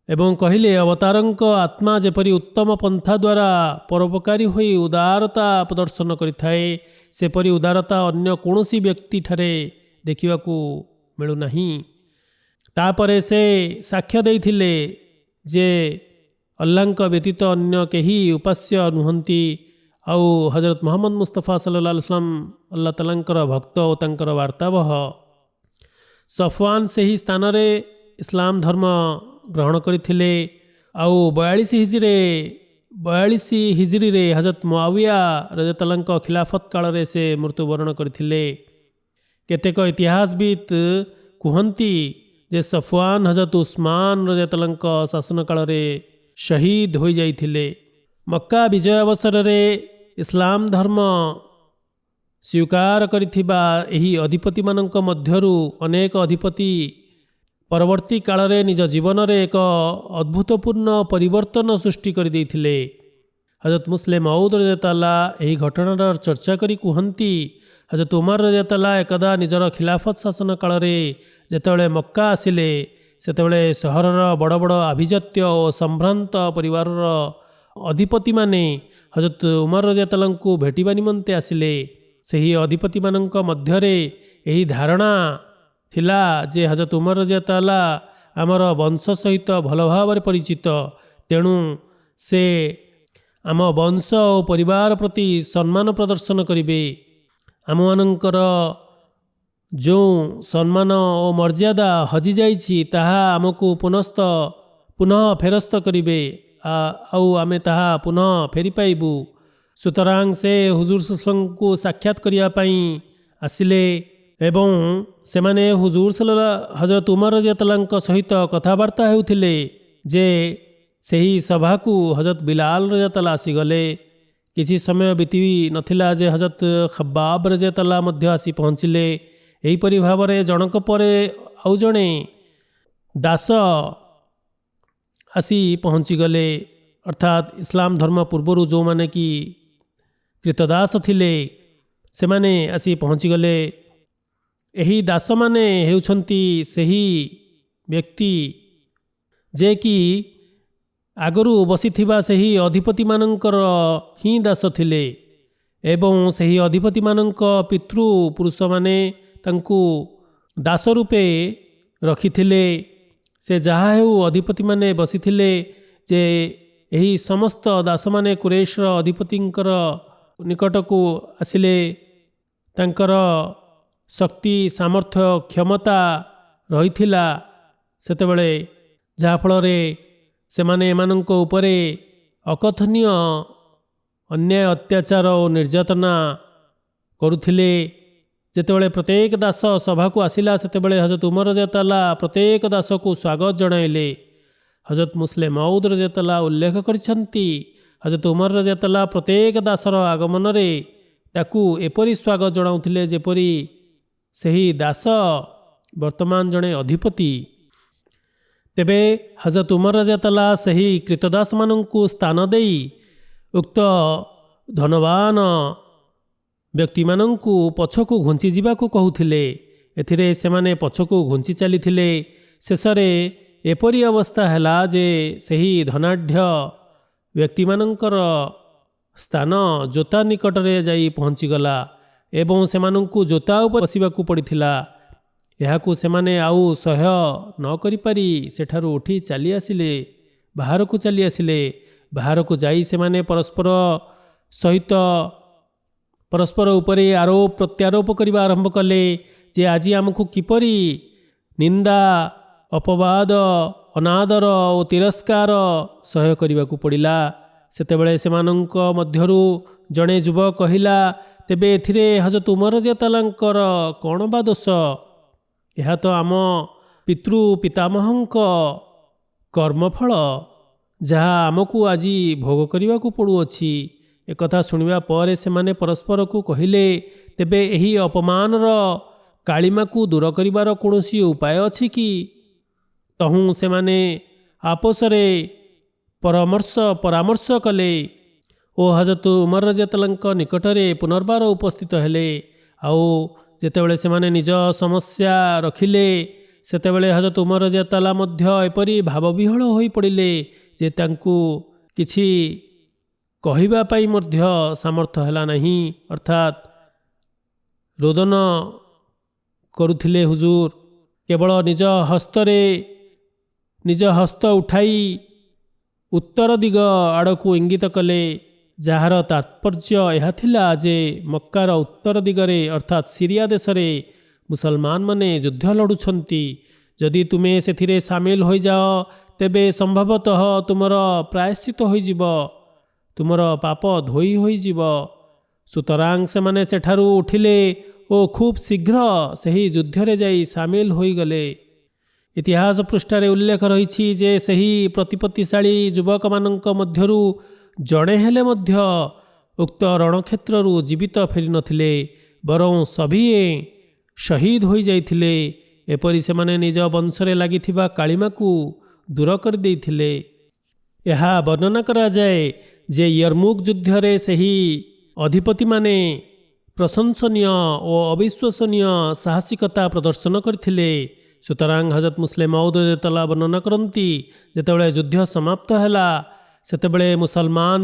Speaker 2: ଏବଂ କହିଲେ, ଅବତାରଙ୍କ ଆତ୍ମା ଯେପରି ଉତ୍ତମ ପନ୍ଥା ଦ୍ୱାରା ପରୋପକାରୀ ହୋଇ ଉଦାରତା ପ୍ରଦର୍ଶନ କରିଥାଏ, ସେପରି ଉଦାରତା ଅନ୍ୟ କୌଣସି ବ୍ୟକ୍ତିଠାରେ ଦେଖିବାକୁ ମିଳୁନାହିଁ। ତାପରେ ସେ ସାକ୍ଷ୍ୟ ଦେଇଥିଲେ ଯେ ଅଲ୍ଲାହଙ୍କ ବ୍ୟତୀତ ଅନ୍ୟ କେହି ଉପାସ୍ୟ ନୁହନ୍ତି ଆଉ ହଜରତ ମୁହମ୍ମଦ ମୁସ୍ତଫା ସଲ୍ଲଲ୍ଲାହୁ ଆଲାଇହି वसल्लम ଆଲ୍ଲାହ ତାଆଲାଙ୍କର ଭକ୍ତ ଓ ତାଙ୍କର ବାର୍ତ୍ତାବହ। ସଫୱାନ ସେହି ସ୍ଥାନରେ ଇସଲାମ ଧର୍ମ ଗ୍ରହଣ କରିଥିଲେ ଆଉ 42 ହିଜରୀରେ ହଜରତ ମୁଆୱିୟା ରଦିୟଲ୍ଲାହୁଙ୍କ ଖିଲାଫତ କାଳରେ ସେ ମୃତ୍ୟୁବରଣ କରିଥିଲେ। କେତେକ ଇତିହାସବିତ୍ କୁହନ୍ତି ଯେ ସଫୱାନ ହଜରତ ଉସ୍ମାନ ରଦିୟଲ୍ଲାହୁଙ୍କ ଶାସନ କାଳରେ ଶହୀଦ ହୋଇଯାଇଥିଲେ। ମକ୍କା ବିଜୟ ଅବସରରେ ଇସଲାମ ଧର୍ମ ସ୍ୱୀକାର କରିଥିବା ଏହି ଅଧିପତିମାନଙ୍କ ମଧ୍ୟରୁ ଅନେକ ଅଧିପତି ପରବର୍ତ୍ତୀ କାଳରେ ନିଜ ଜୀବନରେ ଏକ ଅଦ୍ଭୁତପୂର୍ଣ୍ଣ ପରିବର୍ତ୍ତନ ସୃଷ୍ଟି କରିଦେଇଥିଲେ। ହଜରତ ମୁସଲିମ ମଉଦ ରଦିୟଲ୍ଲାହୁ ଏହି ଘଟଣାର ଚର୍ଚ୍ଚା କରି କୁହନ୍ତି, ହଜରତ ଉମର ରଦିୟଲ୍ଲାହୁ ଏକଦା ନିଜର ଖିଲାଫତ ଶାସନ କାଳରେ ଯେତେବେଳେ ମକ୍କା ଆସିଲେ, ସେତେବେଳେ ସହରର ବଡ଼ ବଡ଼ ଆଭିଜାତ୍ୟ ଓ ସମ୍ଭ୍ରାନ୍ତ ପରିବାରର ଅଧିପତିମାନେ ହଜରତ ଉମର ରଦିୟଲ୍ଲାହୁଙ୍କୁ ଭେଟିବା ନିମନ୍ତେ ଆସିଲେ। ସେହି ଅଧିପତିମାନଙ୍କ ମଧ୍ୟରେ ଏହି ଧାରଣା ଥିଲା ଯେ ହଜରତ ଉମର ରଦିୟଲ୍ଲାହୁ ଆମର ବଂଶ ସହିତ ଭଲ ଭାବରେ ପରିଚିତ, ତେଣୁ ସେ ଆମ ବଂଶ ଓ ପରିବାର ପ୍ରତି ସମ୍ମାନ ପ୍ରଦର୍ଶନ କରିବେ। ଆମମାନଙ୍କର ଯେଉଁ ସମ୍ମାନ ଓ ମର୍ଯ୍ୟାଦା ହଜିଯାଇଛି ତାହା ଆମକୁ ପୁନଃ ଫେରସ୍ତ କରିବେ ଆଉ ଆମେ ତାହା ପୁନଃ ଫେରି ପାଇବୁ। ସୁତରାଂ ସେ ହୁଜୁର ସଲ୍ଲଲ୍ଲାହୁଙ୍କୁ ସାକ୍ଷାତ କରିବା ପାଇଁ ଆସିଲେ ଏବଂ ସେମାନେ ହଜରତ ଉମର ରଦିୟଲ୍ଲାହୁଙ୍କ ସହିତ କଥାବାର୍ତ୍ତା ହେଉଥିଲେ ଯେ ସେହି ସଭାକୁ ହଜରତ ବିଲାଲ ରଦିୟଲ୍ଲାହୁ ଆସିଗଲେ। କିଛି ସମୟ ବିତି ନଥିଲା ଯେ ହଜରତ ଖବ୍ବାବ ରଦିୟଲ୍ଲାହୁ ମଧ୍ୟ ଆସି ପହଞ୍ଚିଲେ। ଏହିପରି ଭାବରେ ଜଣକ ପରେ ଆଉ ଜଣେ ଦାସ ଆସି ପହଞ୍ଚିଗଲେ। ଅର୍ଥାତ୍ ଇସଲାମ ଧର୍ମ ପୂର୍ବରୁ ଯେଉଁମାନେ କି କ୍ରୀତଦାସ ଥିଲେ ସେମାନେ ଆସି ପହଞ୍ଚିଗଲେ। ଏହି ଦାସମାନେ ହେଉଛନ୍ତି ସେହି ବ୍ୟକ୍ତି ଯେ କି ଆଗରୁ ବସିଥିବା ସେହି ଅଧିପତିମାନଙ୍କର ହିଁ ଦାସ ଥିଲେ ଏବଂ ସେହି ଅଧିପତିମାନଙ୍କ ପିତୃପୁରୁଷମାନେ ତାଙ୍କୁ ଦାସ ରୂପେ ରଖିଥିଲେ। ସେ ଯାହା ହେଉ ଅଧିପତିମାନେ ବସିଥିଲେ ଯେ ଏହି ସମସ୍ତ ଦାସମାନେ କୁରେଶର ଅଧିପତିଙ୍କର ନିକଟକୁ ଆସିଲେ। ତାଙ୍କର ଶକ୍ତି ସାମର୍ଥ୍ୟ କ୍ଷମତା ରହିଥିଲା ସେତେବେଳେ, ଯାହାଫଳରେ ସେମାନେ ଏମାନଙ୍କ ଉପରେ ଅକଥନୀୟ ଅନ୍ୟାୟ ଅତ୍ୟାଚାର ଓ ନିର୍ଯାତନା କରୁଥିଲେ। ଯେତେବେଳେ ପ୍ରତ୍ୟେକ ଦାସ ସଭାକୁ ଆସିଲା ସେତେବେଳେ ହଜରତ ଉମର ରଦିୟଲ୍ଲାହୁ ପ୍ରତ୍ୟେକ ଦାସକୁ ସ୍ୱାଗତ ଜଣାଇଲେ। ହଜରତ ମୁସଲିମ ମଉଦ ରଦିୟଲ୍ଲାହୁ ଉଲ୍ଲେଖ କରିଛନ୍ତି, ହଜରତ ଉମର ରଦିୟଲ୍ଲାହୁ ପ୍ରତ୍ୟେକ ଦାସର ଆଗମନରେ ତାକୁ ଏପରି ସ୍ୱାଗତ ଜଣାଉଥିଲେ ଯେପରି ସେହି ଦାସ ବର୍ତ୍ତମାନ ଜଣେ ଅଧିପତି। ତେବେ ହଜରତ ଉମର ରଜାତଲା ସେହି କ୍ରୀତଦାସମାନଙ୍କୁ ସ୍ଥାନ ଦେଇ ଉକ୍ତ ଧନବାନ ବ୍ୟକ୍ତିମାନଙ୍କୁ ପଛକୁ ଘୁଞ୍ଚି ଯିବାକୁ କହୁଥିଲେ। ଏଥିରେ ସେମାନେ ପଛକୁ ଘୁଞ୍ଚି ଚାଲିଥିଲେ। ଶେଷରେ ଏପରି ଅବସ୍ଥା ହେଲା ଯେ ସେହି ଧନାଢ଼୍ୟ ବ୍ୟକ୍ତିମାନଙ୍କର ସ୍ଥାନ ଜୋତା ନିକଟରେ ଯାଇ ପହଞ୍ଚିଗଲା ଏବଂ ସେମାନଙ୍କୁ ଜୋତା ଉପରେ ବସିବାକୁ ପଡ଼ିଥିଲା। ଏହାକୁ ସେମାନେ ଆଉ ସହ୍ୟ ନ କରିପାରି ସେଠାରୁ ଉଠି ଚାଲି ଆସିଲେ, ବାହାରକୁ ଚାଲି ଆସିଲେ। ବାହାରକୁ ଯାଇ ସେମାନେ ପରସ୍ପର ସହିତ ପରସ୍ପର ଉପରେ ଆରୋପ ପ୍ରତ୍ୟାରୋପ କରିବା ଆରମ୍ଭ କଲେ ଯେ ଆଜି ଆମକୁ କିପରି ନିନ୍ଦା, ଅପବାଦ, ଅନାଦର ଓ ତିରସ୍କାର ସହ୍ୟ କରିବାକୁ ପଡ଼ିଲା। ସେତେବେଳେ ସେମାନଙ୍କ ମଧ୍ୟରୁ ଜଣେ ଯୁବକ କହିଲା, ତେବେ ଏଥିରେ ହଜରତ ଉମର ରଜିୟଲ୍ଲାହୁଙ୍କର କ'ଣ ବା ଦୋଷ? ଏହା ତ ଆମ ପିତୃ ପିତାମହଙ୍କ କର୍ମଫଳ, ଯାହା ଆମକୁ ଆଜି ଭୋଗ କରିବାକୁ ପଡ଼ୁଅଛି। ଏକଥା ଶୁଣିବା ପରେ ସେମାନେ ପରସ୍ପରକୁ କହିଲେ, ତେବେ ଏହି ଅପମାନର କାଳିମାକୁ ଦୂର କରିବାର କୌଣସି ଉପାୟ ଅଛି କି? ତହୁଁ ସେମାନେ ଆପୋଷରେ ପରାମର୍ଶ କଲେ ଓ ହଜରତ ଉମର ରଜିୟଲ୍ଲାହୁଙ୍କ ନିକଟରେ ପୁନର୍ବାର ଉପସ୍ଥିତ ହେଲେ। ଆଉ ଯେତେବେଳେ ସେମାନେ ନିଜ ସମସ୍ୟା ରଖିଲେ, ସେତେବେଳେ ହଜରତ ଉମର ରଜିୟଲ୍ଲାହୁ ମଧ୍ୟ ଏପରି ଭାବବିହ୍ୱଳ ହୋଇପଡ଼ିଲେ ଯେ ତାଙ୍କୁ କିଛି କହିବା ପାଇଁ ମଧ୍ୟ ସାମର୍ଥ୍ୟ ହେଲା ନାହିଁ। ଅର୍ଥାତ୍ ରୋଦନ କରୁଥିଲେ ହୁଜୁର। କେବଳ ନିଜ ହସ୍ତ ଉଠାଇ ଉତ୍ତର ଦିଗ ଆଡ଼କୁ ଇଙ୍ଗିତ କଲେ, ଯାହାର ତାତ୍ପର୍ଯ୍ୟ ଏହା ଥିଲା ଯେ ମକ୍କାର ଉତ୍ତର ଦିଗରେ ଅର୍ଥାତ୍ ସିରିଆ ଦେଶରେ ମୁସଲମାନମାନେ ଯୁଦ୍ଧ ଲଢ଼ୁଛନ୍ତି। ଯଦି ତୁମେ ସେଥିରେ ସାମିଲ ହୋଇଯାଅ, ତେବେ ସମ୍ଭବତଃ ତୁମର ପ୍ରାୟଶ୍ଚିତ ହୋଇଯିବ, ତୁମର ପାପ ଧୋଇ ହୋଇଯିବ। ସୁତରାଂ ସେମାନେ ସେଠାରୁ ଉଠିଲେ ଓ ଖୁବ୍ ଶୀଘ୍ର ସେହି ଯୁଦ୍ଧରେ ଯାଇ ସାମିଲ ହୋଇଗଲେ। ଇତିହାସ ପୃଷ୍ଠାରେ ଉଲ୍ଲେଖ ରହିଛି ଯେ ସେହି ପ୍ରତିପତ୍ତିଶାଳୀ ଯୁବକମାନଙ୍କ ମଧ୍ୟରୁ ଜଣେ ହେଲେ ମଧ୍ୟ ଉକ୍ତ ରଣକ୍ଷେତ୍ରରୁ ଜୀବିତ ଫେରିନଥିଲେ, ବରଂ ସଭିଏ ଶହୀଦ ହୋଇଯାଇଥିଲେ। ଏପରି ସେମାନେ ନିଜ ବଂଶରେ ଲାଗିଥିବା କାଳିମାକୁ ଦୂର କରିଦେଇଥିଲେ। ଏହା ବର୍ଣ୍ଣନା କରାଯାଏ ଯେ ୟର୍ମୁକ୍ ଯୁଦ୍ଧରେ ସେହି ଅଧିପତିମାନେ ପ୍ରଶଂସନୀୟ ଓ ଅବିଶ୍ୱସନୀୟ ସାହସିକତା ପ୍ରଦର୍ଶନ କରିଥିଲେ। ସୁତରାଂ ହଜରତ ମୁସଲିମ ମଉଦ୍ ରଜିୟଲ୍ଲାହୁ ବର୍ଣ୍ଣନା କରନ୍ତି, ଯେତେବେଳେ ଯୁଦ୍ଧ ସମାପ୍ତ ହେଲା, ସେତେବେଳେ ମୁସଲମାନ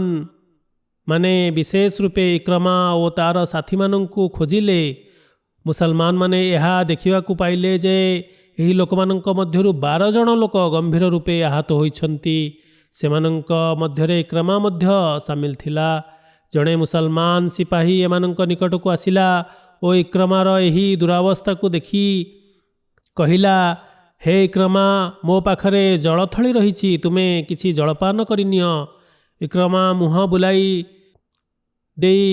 Speaker 2: ମାନେ ବିଶେଷ ରୂପେ ଇକ୍ରମା ଓ ତାର ସାଥୀମାନଙ୍କୁ ଖୋଜିଲେ। ମୁସଲମାନମାନେ ଏହା ଦେଖିବାକୁ ପାଇଲେ ଯେ ଏହି ଲୋକମାନଙ୍କ ମଧ୍ୟରୁ 12 ଜଣ ଲୋକ ଗମ୍ଭୀର ରୂପେ ଆହତ ହୋଇଛନ୍ତି। ସେମାନଙ୍କ ମଧ୍ୟରେ ଇକ୍ରମା ମଧ୍ୟ ସାମିଲ ଥିଲା। ଜଣେ ମୁସଲମାନ ସିପାହୀ ଏମାନଙ୍କ ନିକଟକୁ ଆସିଲା ଓ ଇକ୍ରମାର ଏହି ଦୁରାବସ୍ଥାକୁ ଦେଖି କହିଲା, ହେ ଇକ୍ରମା, ମୋ ପାଖରେ ଜଳଥଳି ରହିଛି, ତୁମେ କିଛି ଜଳପାନ କରିନିଅ। ଇକ୍ରମା ମୁହଁ ବୁଲାଇ ଦେଇ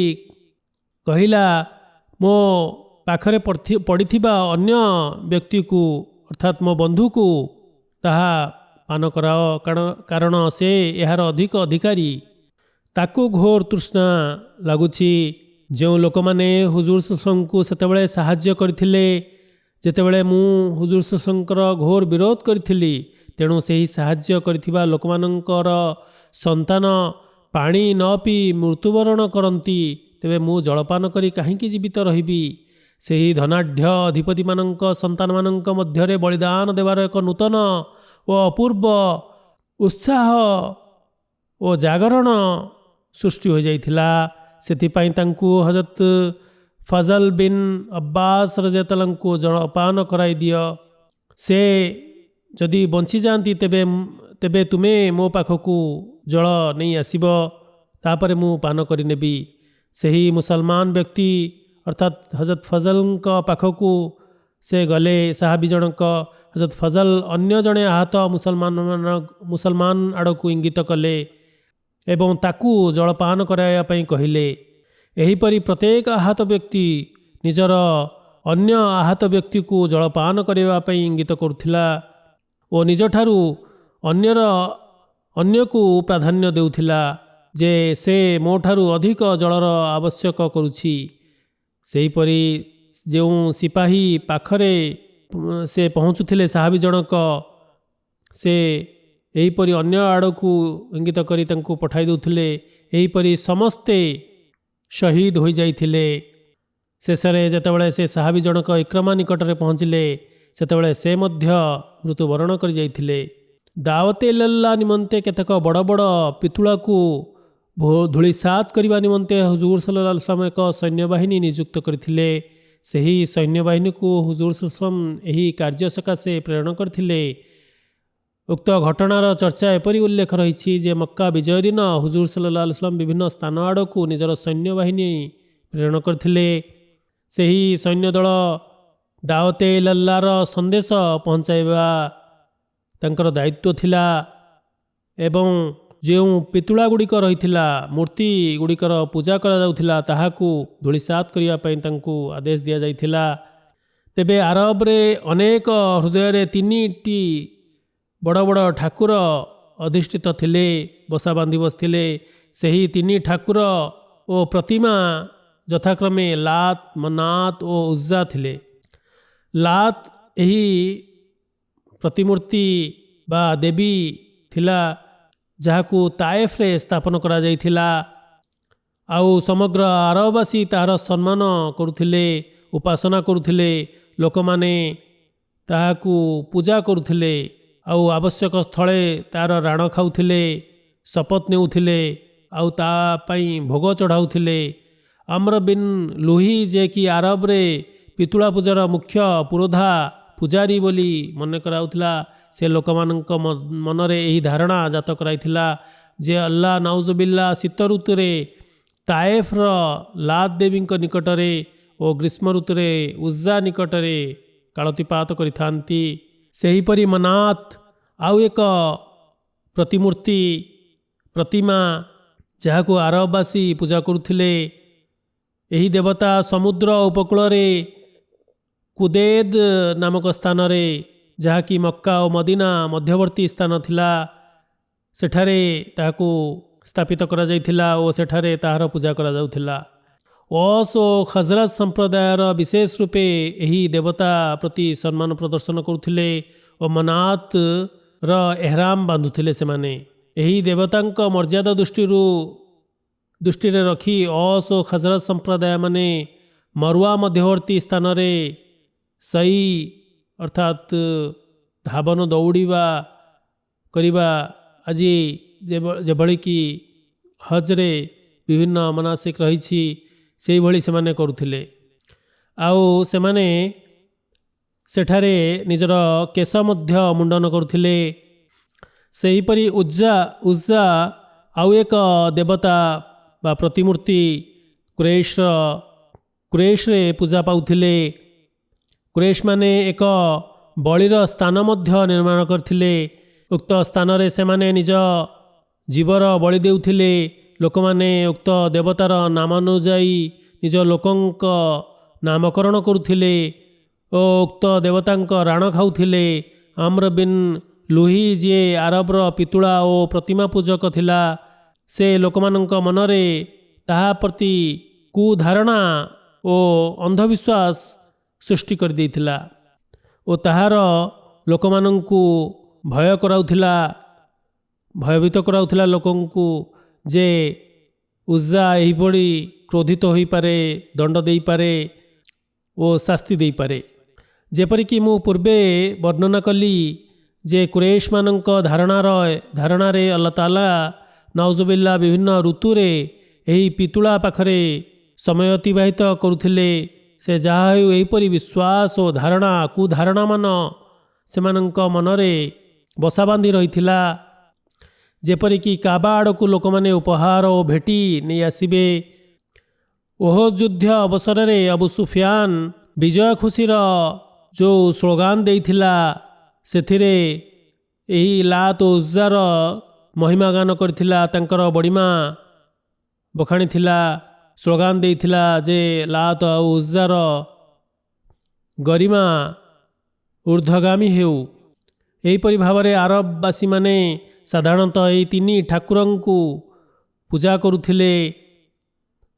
Speaker 2: କହିଲା, ମୋ ପାଖରେ ପଡ଼ିଥିବା ଅନ୍ୟ ବ୍ୟକ୍ତିକୁ ଅର୍ଥାତ୍ ମୋ ବନ୍ଧୁକୁ ତାହା ପାନ କରାଅ, କାରଣ ସେ ଏହାର ଅଧିକ ଅଧିକାରୀ। ତାକୁ ଘୋର ତୃଷ୍ଣା ଲାଗୁଛି। ଯେଉଁ ଲୋକମାନେ ହୁଜୁର ସଲ୍ଲଲ୍ଲାହୁ ସେତେବେଳେ ସାହାଯ୍ୟ କରିଥିଲେ, ଯେତେବେଳେ ମୁଁ ହୁଜୁର ସଲ୍ଲଲ୍ଲାହୁଙ୍କର ଘୋର ବିରୋଧ କରିଥିଲି, ତେଣୁ ସେହି ସାହାଯ୍ୟ କରିଥିବା ଲୋକମାନଙ୍କର ସନ୍ତାନ ପାଣି ନ ପିଇ ମୃତ୍ୟୁବରଣ କରନ୍ତି, ତେବେ ମୁଁ ଜଳପାନ କରି କାହିଁକି ଜୀବିତ ରହିବି? ସେହି ଧନାଢ଼୍ୟ ଅଧିପତିମାନଙ୍କ ସନ୍ତାନମାନଙ୍କ ମଧ୍ୟରେ ବଳିଦାନ ଦେବାର ଏକ ନୂତନ ଓ ଅପୂର୍ବ ଉତ୍ସାହ ଓ ଜାଗରଣ ସୃଷ୍ଟି ହୋଇଯାଇଥିଲା। ସେଥିପାଇଁ ତାଙ୍କୁ ହଜରତ ଫଜଲ ବିନ୍ ଅବ୍ବାସ ରଜିୟଲ୍ଲାହୁଙ୍କୁ ଜଳପାନ କରାଇ ଦିଅ। ସେ ଯଦି ବଞ୍ଚିଯାଆନ୍ତି ତେବେ ତୁମେ ମୋ ପାଖକୁ ଜଳ ନେଇ ଆସିବ, ତାପରେ ମୁଁ ପାନ କରିନେବି। ସେହି ମୁସଲମାନ ବ୍ୟକ୍ତି ଅର୍ଥାତ୍ ହଜରତ ଫଜଲଙ୍କ ପାଖକୁ ସେ ଗଲେ। ସାହାବୀ ଜଣକ ହଜରତ ଫଜଲ ଅନ୍ୟ ଜଣେ ଆହତ ମୁସଲମାନ ଆଡ଼କୁ ଇଙ୍ଗିତ କଲେ ଏବଂ ତାକୁ ଜଳପାନ କରାଇବା ପାଇଁ କହିଲେ। ଏହିପରି ପ୍ରତ୍ୟେକ ଆହତ ବ୍ୟକ୍ତି ନିଜର ଅନ୍ୟ ଆହତ ବ୍ୟକ୍ତିକୁ ଜଳପାନ କରିବା ପାଇଁ ଇଙ୍ଗିତ କରୁଥିଲା ଓ ନିଜଠାରୁ ଅନ୍ୟକୁ ପ୍ରାଧାନ୍ୟ ଦେଉଥିଲା ଯେ ସେ ମୋଠାରୁ ଅଧିକ ଜଳର ଆବଶ୍ୟକ କରୁଛି। ସେହିପରି ଯେଉଁ ସିପାହୀ ପାଖରେ ସେ ପହଞ୍ଚୁଥିଲେ ସାହାବୀ ଜଣକ, ସେ ଏହିପରି ଅନ୍ୟ ଆଡ଼କୁ ଇଙ୍ଗିତ କରି ତାଙ୍କୁ ପଠାଇ ଦେଉଥିଲେ। ଏହିପରି ସମସ୍ତେ ଶହୀଦ ହୋଇଯାଇଥିଲେ। ଶେଷରେ ଯେତେବେଳେ ସେ ସାହାବୀ ଜଣକ ଇକ୍ରମା ନିକଟରେ ପହଞ୍ଚିଲେ, ସେତେବେଳେ ସେ ମଧ୍ୟ ମୃତ୍ୟୁବରଣ କରିଯାଇଥିଲେ। ଦାୱତେ ଇଲାଲ୍ଲାହ ନିମନ୍ତେ କେତେକ ବଡ଼ ବଡ଼ ପିତୁଳାକୁ ଧୂଳିସାତ୍ କରିବା ନିମନ୍ତେ ହୁଜୁର ସଲ୍ଲଲ୍ଲାହୁ ଆଲାଇହି ୱସଲ୍ଲାମ ଏକ ସୈନ୍ୟବାହିନୀ ନିଯୁକ୍ତ କରିଥିଲେ। ସେହି ସୈନ୍ୟବାହିନୀକୁ ହୁଜୁର ସଲ୍ଲଲ୍ଲାହୁ ଆଲାଇହି ୱସଲ୍ଲାମ ଏହି କାର୍ଯ୍ୟ ସକାଶେ ପ୍ରେରଣ କରିଥିଲେ। ଉକ୍ତ ଘଟଣାର ଚର୍ଚ୍ଚା ଏପରି ଉଲ୍ଲେଖ ରହିଛି ଯେ ମକ୍କା ବିଜୟ ଦିନ ହୁଜୁର ସଲ୍ଲଲ୍ଲାହୁ ଆଲାଇହି ୱସଲ୍ଲାମ ବିଭିନ୍ନ ସ୍ଥାନ ଆଡ଼କୁ ନିଜର ସୈନ୍ୟବାହିନୀ ପ୍ରେରଣ କରିଥିଲେ। ସେହି ସୈନ୍ୟଦଳ ଦାୱତେ ଇଲାଲ୍ଲାହର ସନ୍ଦେଶ ପହଞ୍ଚାଇବା ତାଙ୍କର ଦାୟିତ୍ୱ ଥିଲା ଏବଂ ଯେଉଁ ପିତୁଳା ଗୁଡ଼ିକ ରହିଥିଲା, ମୂର୍ତ୍ତି ଗୁଡ଼ିକର ପୂଜା କରାଯାଉଥିଲା, ତାହାକୁ ଧୂଳିସାତ୍ କରିବା ପାଇଁ ତାଙ୍କୁ ଆଦେଶ ଦିଆଯାଇଥିଲା। ତେବେ ଆରବରେ ଅନେକ ହୃଦୟରେ 3ଟି ବଡ଼ ବଡ଼ ଠାକୁର ଅଧିଷ୍ଠିତ ଥିଲେ, ବସା ବାନ୍ଧି ବସିଥିଲେ। ସେହି 3 ଠାକୁର ଓ ପ୍ରତିମା ଯଥାକ୍ରମେ ଲାତ୍, ମନାତ୍ ଓ ଉଜ୍ଜା ଥିଲେ। ଲାତ୍ ଏହି ପ୍ରତିମୂର୍ତ୍ତି ବା ଦେବୀ ଥିଲା, ଯାହାକୁ ତାଏଫରେ ସ୍ଥାପନ କରାଯାଇଥିଲା। ଆଉ ସମଗ୍ର ଆରବବାସୀ ତାହାର ସମ୍ମାନ କରୁଥିଲେ, ଉପାସନା କରୁଥିଲେ। ଲୋକମାନେ ତାହାକୁ ପୂଜା କରୁଥିଲେ ଆଉ ଆବଶ୍ୟକ ସ୍ଥଳେ ତା'ର ରାଣ ଖାଉଥିଲେ, ଶପଥ ନେଉଥିଲେ ଆଉ ତା ପାଇଁ ଭୋଗ ଚଢ଼ାଉଥିଲେ। ଆମ୍ର ବିନ୍ ଲୁହି, ଯେ କି ଆରବରେ ପିତୁଳା ପୂଜାର ମୁଖ୍ୟ ପୁରୋଧା ପୂଜାରୀ ବୋଲି ମନେ କରାଉଥିଲା, ସେ ଲୋକମାନଙ୍କ ମନରେ ଏହି ଧାରଣା ଜାତ କରାଇଥିଲା ଯେ ଆଲ୍ଲାହ ନାଉଜୁବିଲ୍ଲା ଶୀତ ଋତୁରେ ତାଏଫର ଲାତ୍ ଦେବୀଙ୍କ ନିକଟରେ ଓ ଗ୍ରୀଷ୍ମ ଋତୁରେ ଉଜ୍ଜା ନିକଟରେ କାଳତିପାତ କରିଥାନ୍ତି। ସେହିପରି ମନାତ୍ ଆଉ ଏକ ପ୍ରତିମୂର୍ତ୍ତି, ପ୍ରତିମା, ଯାହାକୁ ଆରବବାସୀ ପୂଜା କରୁଥିଲେ। ଏହି ଦେବତା ସମୁଦ୍ର ଉପକୂଳରେ କୁଦେଦ ନାମକ ସ୍ଥାନରେ, ଯାହାକି ମକ୍କା ଓ ମଦିନା ମଧ୍ୟବର୍ତ୍ତୀ ସ୍ଥାନ ଥିଲା, ସେଠାରେ ତାହାକୁ ସ୍ଥାପିତ କରାଯାଇଥିଲା ଓ ସେଠାରେ ତାହାର ପୂଜା କରାଯାଉଥିଲା। ଔସ୍ ଓ ଖଜରଜ ସମ୍ପ୍ରଦାୟର ବିଶେଷ ରୂପେ ଏହି ଦେବତା ପ୍ରତି ସମ୍ମାନ ପ୍ରଦର୍ଶନ କରୁଥିଲେ ଓ ମନାତର ଏହରାମ ବାନ୍ଧୁଥିଲେ। ସେମାନେ ଏହି ଦେବତାଙ୍କ ମର୍ଯ୍ୟାଦା ଦୃଷ୍ଟିରେ ରଖି ଔସ୍ ଓ ଖଜରଜ ସମ୍ପ୍ରଦାୟମାନେ ମରୁଆ ମଧ୍ୟବର୍ତ୍ତୀ ସ୍ଥାନରେ ସଇ ଅର୍ଥାତ୍ ଧାବନ ଦୌଡ଼ିବା କରିବା, ଆଜି ଯେଭଳିକି ହଜ୍ରେ ବିଭିନ୍ନ ମନାସିକ୍ ରହିଛି, ସେହିଭଳି ସେମାନେ କରୁଥିଲେ। ଆଉ ସେମାନେ ସେଠାରେ ନିଜର କେଶ ମଧ୍ୟ ମୁଣ୍ଡନ କରୁଥିଲେ। ସେହିପରି ଉଜ୍ଜା ଆଉ ଏକ ଦେବତା ବା ପ୍ରତିମୂର୍ତ୍ତି କୁରେଶରେ ପୂଜା ପାଉଥିଲେ। କୁରେଶମାନେ ଏକ ବଳିର ସ୍ଥାନ ମଧ୍ୟ ନିର୍ମାଣ କରିଥିଲେ। ଉକ୍ତ ସ୍ଥାନରେ ସେମାନେ ନିଜ ଜୀବର ବଳି ଦେଉଥିଲେ। ଲୋକମାନେ ଉକ୍ତ ଦେବତାର ନାମାନୁଯାୟୀ ନିଜ ଲୋକଙ୍କ ନାମକରଣ କରୁଥିଲେ ଓ ଉକ୍ତ ଦେବତାଙ୍କ ରାଣ ଖାଉଥିଲେ। ଆମ୍ର ବିନ୍ ଲୁହି, ଯିଏ ଆରବର ପିତୁଳା ଓ ପ୍ରତିମା ପୂଜକ ଥିଲା, ସେ ଲୋକମାନଙ୍କ ମନରେ ତାହା ପ୍ରତି କୁଧାରଣା ଓ ଅନ୍ଧବିଶ୍ୱାସ ସୃଷ୍ଟି କରିଦେଇଥିଲା ଓ ତାହାର ଲୋକମାନଙ୍କୁ ଭୟଭୀତ କରାଉଥିଲା ଲୋକଙ୍କୁ ଯେ ଉଜ୍ଜା ଏହିଭଳି କ୍ରୋଧିତ ହୋଇପାରେ, ଦଣ୍ଡ ଦେଇପାରେ ଓ ଶାସ୍ତି ଦେଇପାରେ। ଯେପରିକି ମୁଁ ପୂର୍ବେ ବର୍ଣ୍ଣନା କଲି ଯେ କୁରେଶମାନଙ୍କ ଧାରଣାରେ ଆଲ୍ଲାହ ତାଆଲା ନାଉଜୁବିଲ୍ଲା ବିଭିନ୍ନ ଋତୁରେ ଏହି ପିତୁଳା ପାଖରେ ସମୟ ଅତିବାହିତ କରୁଥିଲେ। ସେ ଯାହା ହେଉ, ଏହିପରି ବିଶ୍ୱାସ ଓ କୁଧାରଣାମାନ ସେମାନଙ୍କ ମନରେ ବସା ବାନ୍ଧି ରହିଥିଲା। ଯେପରିକି କାବା ଆଡ଼କୁ ଲୋକମାନେ ଉପହାର ଓ ଭେଟି ନେଇ ଆସିବେ। ଓହଦ୍ ଯୁଦ୍ଧ ଅବସରରେ ଅବୁ ସୁଫିଆନ ବିଜୟ ଖୁସିର ଯେଉଁ ସ୍ଲୋଗାନ ଦେଇଥିଲା, ସେଥିରେ ଏହି ଲାତ୍ ଓ ଉଜ୍ଜାର ମହିମା ଗାନ କରିଥିଲା, ତାଙ୍କର ବଡ଼ିମା ବଖାଣିଥିଲା, ସ୍ଲୋଗାନ ଦେଇଥିଲା ଯେ ଲାତ୍ ଆଉ ଉଜ୍ଜାର ଗରିମା ଊର୍ଦ୍ଧ୍ୱଗାମୀ ହେଉ। ଏହିପରି ଭାବରେ ଆରବବାସୀମାନେ ସାଧାରଣତଃ ଏହି 3 ଠାକୁରଙ୍କୁ ପୂଜା କରୁଥିଲେ।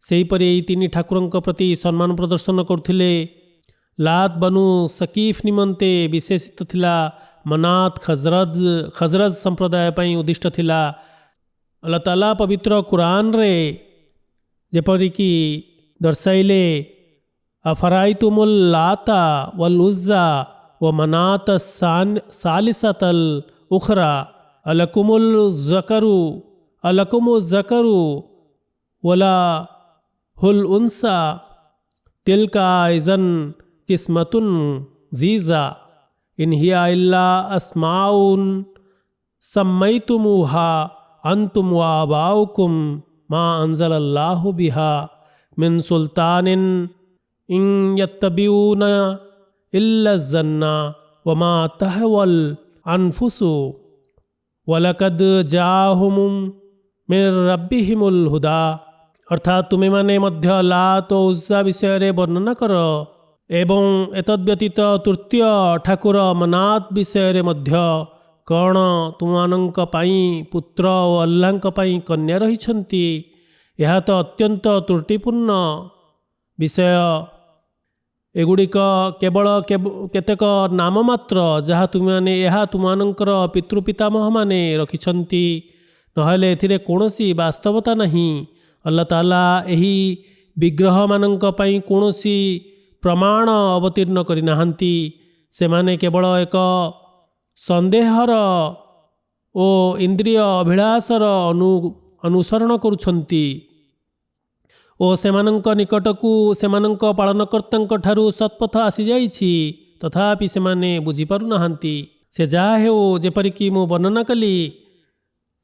Speaker 2: ସେହିପରି ଏହି 3 ଠାକୁରଙ୍କ ପ୍ରତି ସମ୍ମାନ ପ୍ରଦର୍ଶନ କରୁଥିଲେ ଲାତ୍ ବନୁ ସକିଫ୍ ନିମନ୍ତେ ବିଶେଷିତ ଥିଲା। ମନାତ୍ ଖଜରଜ ସମ୍ପ୍ରଦାୟ ପାଇଁ ଉଦ୍ଦିଷ୍ଟ ଥିଲା। ଆଲ୍ଲାହ ତାଆଲା ପବିତ୍ର କୁରାନରେ ଯେପରିକି ଦର୍ଶାଇଲେ, ଆଫରାଇତୁମୁଲ୍ ଲାତା ୱଲ୍ ଉଜ୍ଜା व मनात सालिसतल उखरा अलकुमुल ज़करु वला हुल उन्सा तिलका इज़न किस्मतुन जीज़ा इन हिया इल्ला अस्माउन सम्मैतुमुहा अंतुम व आबाउकुम मा अंज़लल्लाहु बिहा मिन सुल्तानिन इन यत्तबिऊन इल्ला ज़न्ना वमा तहवल अनफुसु वलकद जाहुम मिर रब्बिहिमुल हुदा। अर्थात तुमे माने मध्य लात ओ उज्जा विषय वर्णना कर एवं एतद्व्यतीत तृतीय ठाकुर मनात विषय मध्य कौन तुमानंक पाई पुत्र ओ अल्लाहंक पाई कन्या रहिछंती। यह तो अत्यंत त्रुटिपूर्ण विषय। एगुड़िक केवल केतेक नाम मात्र जहाँ तुमने यह तुमानंकर पितृपितामह माने रखिछंती, नहेले एथिरे कोनोसी वास्तवता नहीं। अल्लाह ताला एही विग्रह मानंक पई कोनोसी प्रमाण अवतीर्ण करि नाहंती। सेमाने केवल एक संदेहर ओ इंद्रिय अभिलाषर अनुसरण करुछंती ओ सेमानंक निकटकू सेमानंक पालनकर्तांक ठारू सत्पथ आसी जाइछि, तथापि सेमाने बुझी पारु नाहंती। से जहा हेउ जेपरिकी मु वर्णना कली,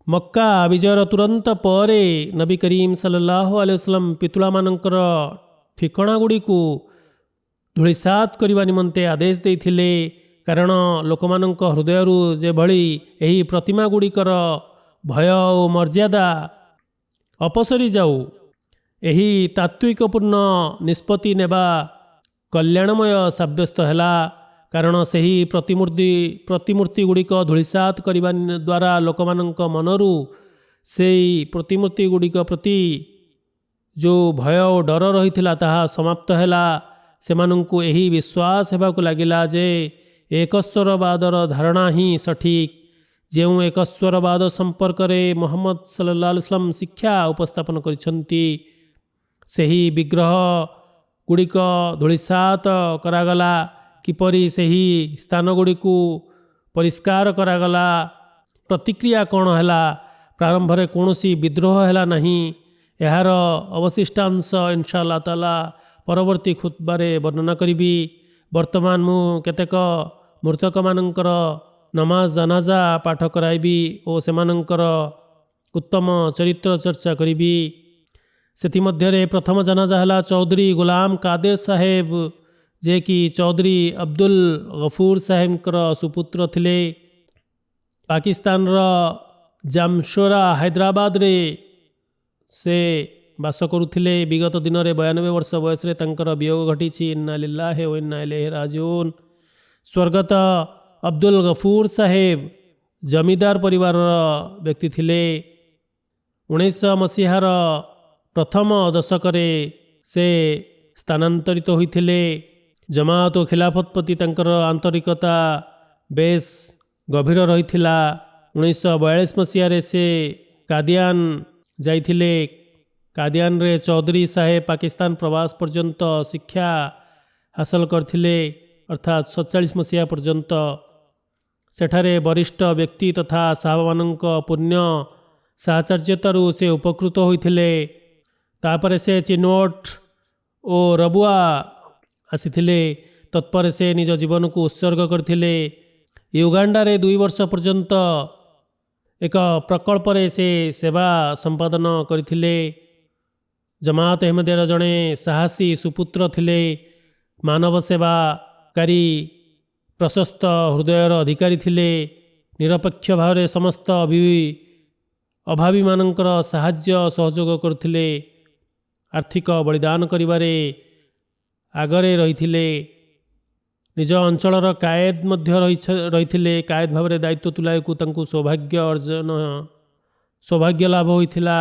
Speaker 2: मक्का विजयर तुरंत परे नबी करीम सल्लल्लाहु अलैहि वसल्लम पितुला मानंकर ठिकणा गुड़िकू धूलिसात करने निमंते आदेश देइथिले, कारण लोकमानंक हृदयरू जेभଳି एही प्रतिमा गुड़िकर भय और मर्यादा अपसरी जाऊ। एही तात्विकपूर्ण निष्पत्ति नेबा कल्याणमय साब्यस्त हैला, कारण सही प्रतिमूर्ति गुड़िक धूलिसात करने द्वारा लोकमानंक मनरू से प्रतिमूर्ति गुड़िक प्रति जो भय और डर रही ताहा समाप्त हैला। सेमानंकु एही विश्वास हेबाकु लागिला जे एकस्वरवादर धारणा ही सठिक। जेउ एकस्वरवाद संपर्क में मोहम्मद सल्लल्लाहु अलैहि वसल्लम शिक्षा उपस्थापन करिसंती, सेही विग्रह गुड़िक धूलिसात करागला। किपरि सेही स्थान गुड़िकू परिष्कार करागला, प्रतिक्रिया कौन हैला। प्रारंभ में कौनसी विद्रोह हैला नहीं। यार अवशिष्टांश इंशाअल्लाह ताला परवर्ती खुतबारे वर्णना करिबी। वर्तमान मु केतेक मृतक मानंकर नमाज जनाजा पाठ कराइबी और सेमानंकर उत्तम चरित्र चर्चा करिबी। सेथि मध्यरे प्रथम जनाजा हला चौधरी गुलाम कादिर साहेब, जे कि चौधरी अब्दुल गफूर साहेबकर सुपुत्र थिले। पाकिस्तान जामशोरा हैदराबाद रे से बास करुथिले। विगत दिन में 92 वर्ष बयस तांकर वियोग घटी। इन्ना लिल्लाहि व इन्ना इलैहि राजिऊन। स्वर्गत अब्दुल गफूर साहेब जमीदार परिवार व्यक्ति थिले। 1900 मसीहार प्रथम दशक से स्थानांतरित होइथिले। जमात और खिलाफत प्रति तांकर आंतरिकता बेस गभीर रही। 1942 मसीह से कादियान जाइथिले। कादियान रे चौधरी साहेब पाकिस्तान प्रवास पर्यंत शिक्षा हासिल करथिले, अर्थात 47 मसीहा पर्यंत। सेठारे वरिष्ठ व्यक्ति तथा साहबानंक पुण्य साहचर्यतारू से उपकृत होइथिले। तापरे से चिनोट ओ रबुआ आसीथिले। तत्पर से निज जीवन को उत्सर्ग करथिले। युगांडा रे 2 वर्ष पर्यंत एक प्रकल्प रे से सेवा संपादन करथिले। जमात अहमदियार जड़े साहसी सुपुत्र थिले। मानव सेवाकारी प्रशस्त हृदयर अधिकारी थिले। निरपेक्ष भाव समस्त अभावी मानकर साहाय्य सहयोग करथिले। आर्थिक बलिदान करिबारे आगरे रहिथिले। निज अंचलर कायद मध्य रहिथिले। कायद भाव दायित्व तुलायकु तांकु सौभाग्य लाभ होइथिला।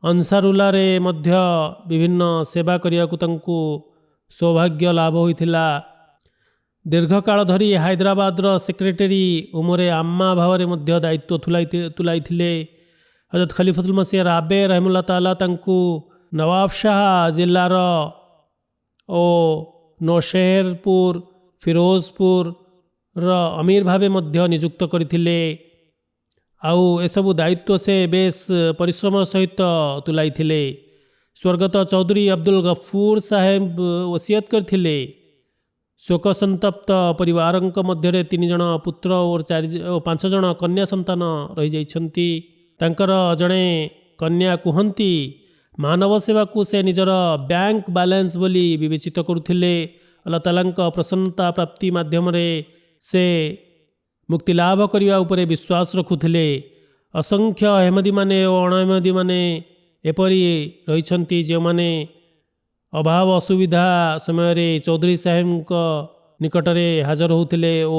Speaker 2: अंसारुल्लाह रे मध्य विभिन्न सेवा करियाकु तांकु सौभाग्य लाभ होइथिला। ଦୀର୍ଘକାଳ ଧରି ହାଇଦ୍ରାବାଦର ସେକ୍ରେଟେରୀ ଉମରେ ଆମ୍ମା ଭାବରେ ମଧ୍ୟ ଦାୟିତ୍ୱ ତୁଲାଇଥିଲେ। ହଜରତ ଖଲିଫତୁଲ ମସିହ ରାବେ ରହମୁଲ୍ଲାହ ତାଆଲା ତାଙ୍କୁ ନୱାବଶାହ ଜିଲ୍ଲାର ଓ ନୌଶେରପୁର ଫିରୋଜପୁରର ଅମୀର ଭାବେ ମଧ୍ୟ ନିଯୁକ୍ତ କରିଥିଲେ। ଆଉ ଏସବୁ ଦାୟିତ୍ୱ ସେ ବେଶ ପରିଶ୍ରମର ସହିତ ତୁଲାଇଥିଲେ। ସ୍ୱର୍ଗତ ଚୌଧୁରୀ ଅବଦୁଲ ଗଫୁର ସାହେବ ଓସିୟତ କରିଥିଲେ, ଶୋକସନ୍ତପ୍ତ ପରିବାରଙ୍କ ମଧ୍ୟରେ 3 ଜଣ ପୁତ୍ର ଓ 5 ଜଣ କନ୍ୟା ସନ୍ତାନ ରହିଯାଇଛନ୍ତି। ତାଙ୍କର ଜଣେ କନ୍ୟା କୁହନ୍ତି, ମାନବ ସେବାକୁ ସେ ନିଜର ବ୍ୟାଙ୍କ ବାଲାନ୍ସ ବୋଲି ବିବେଚିତ କରୁଥିଲେ। ଆଲ୍ଲାହ ତାଆଲାଙ୍କ ପ୍ରସନ୍ନତା ପ୍ରାପ୍ତି ମାଧ୍ୟମରେ ସେ ମୁକ୍ତି ଲାଭ କରିବା ଉପରେ ବିଶ୍ୱାସ ରଖୁଥିଲେ। ଅସଂଖ୍ୟ ଅହମଦୀମାନେ ଓ ଅଣଅହମଦୀମାନେ ଏପରି ରହିଛନ୍ତି ଯେଉଁମାନେ ଅଭାବ ଅସୁବିଧା ସମୟରେ ଚୌଧୁରୀ ସାହେବଙ୍କ ନିକଟରେ ହାଜର ହେଉଥିଲେ ଓ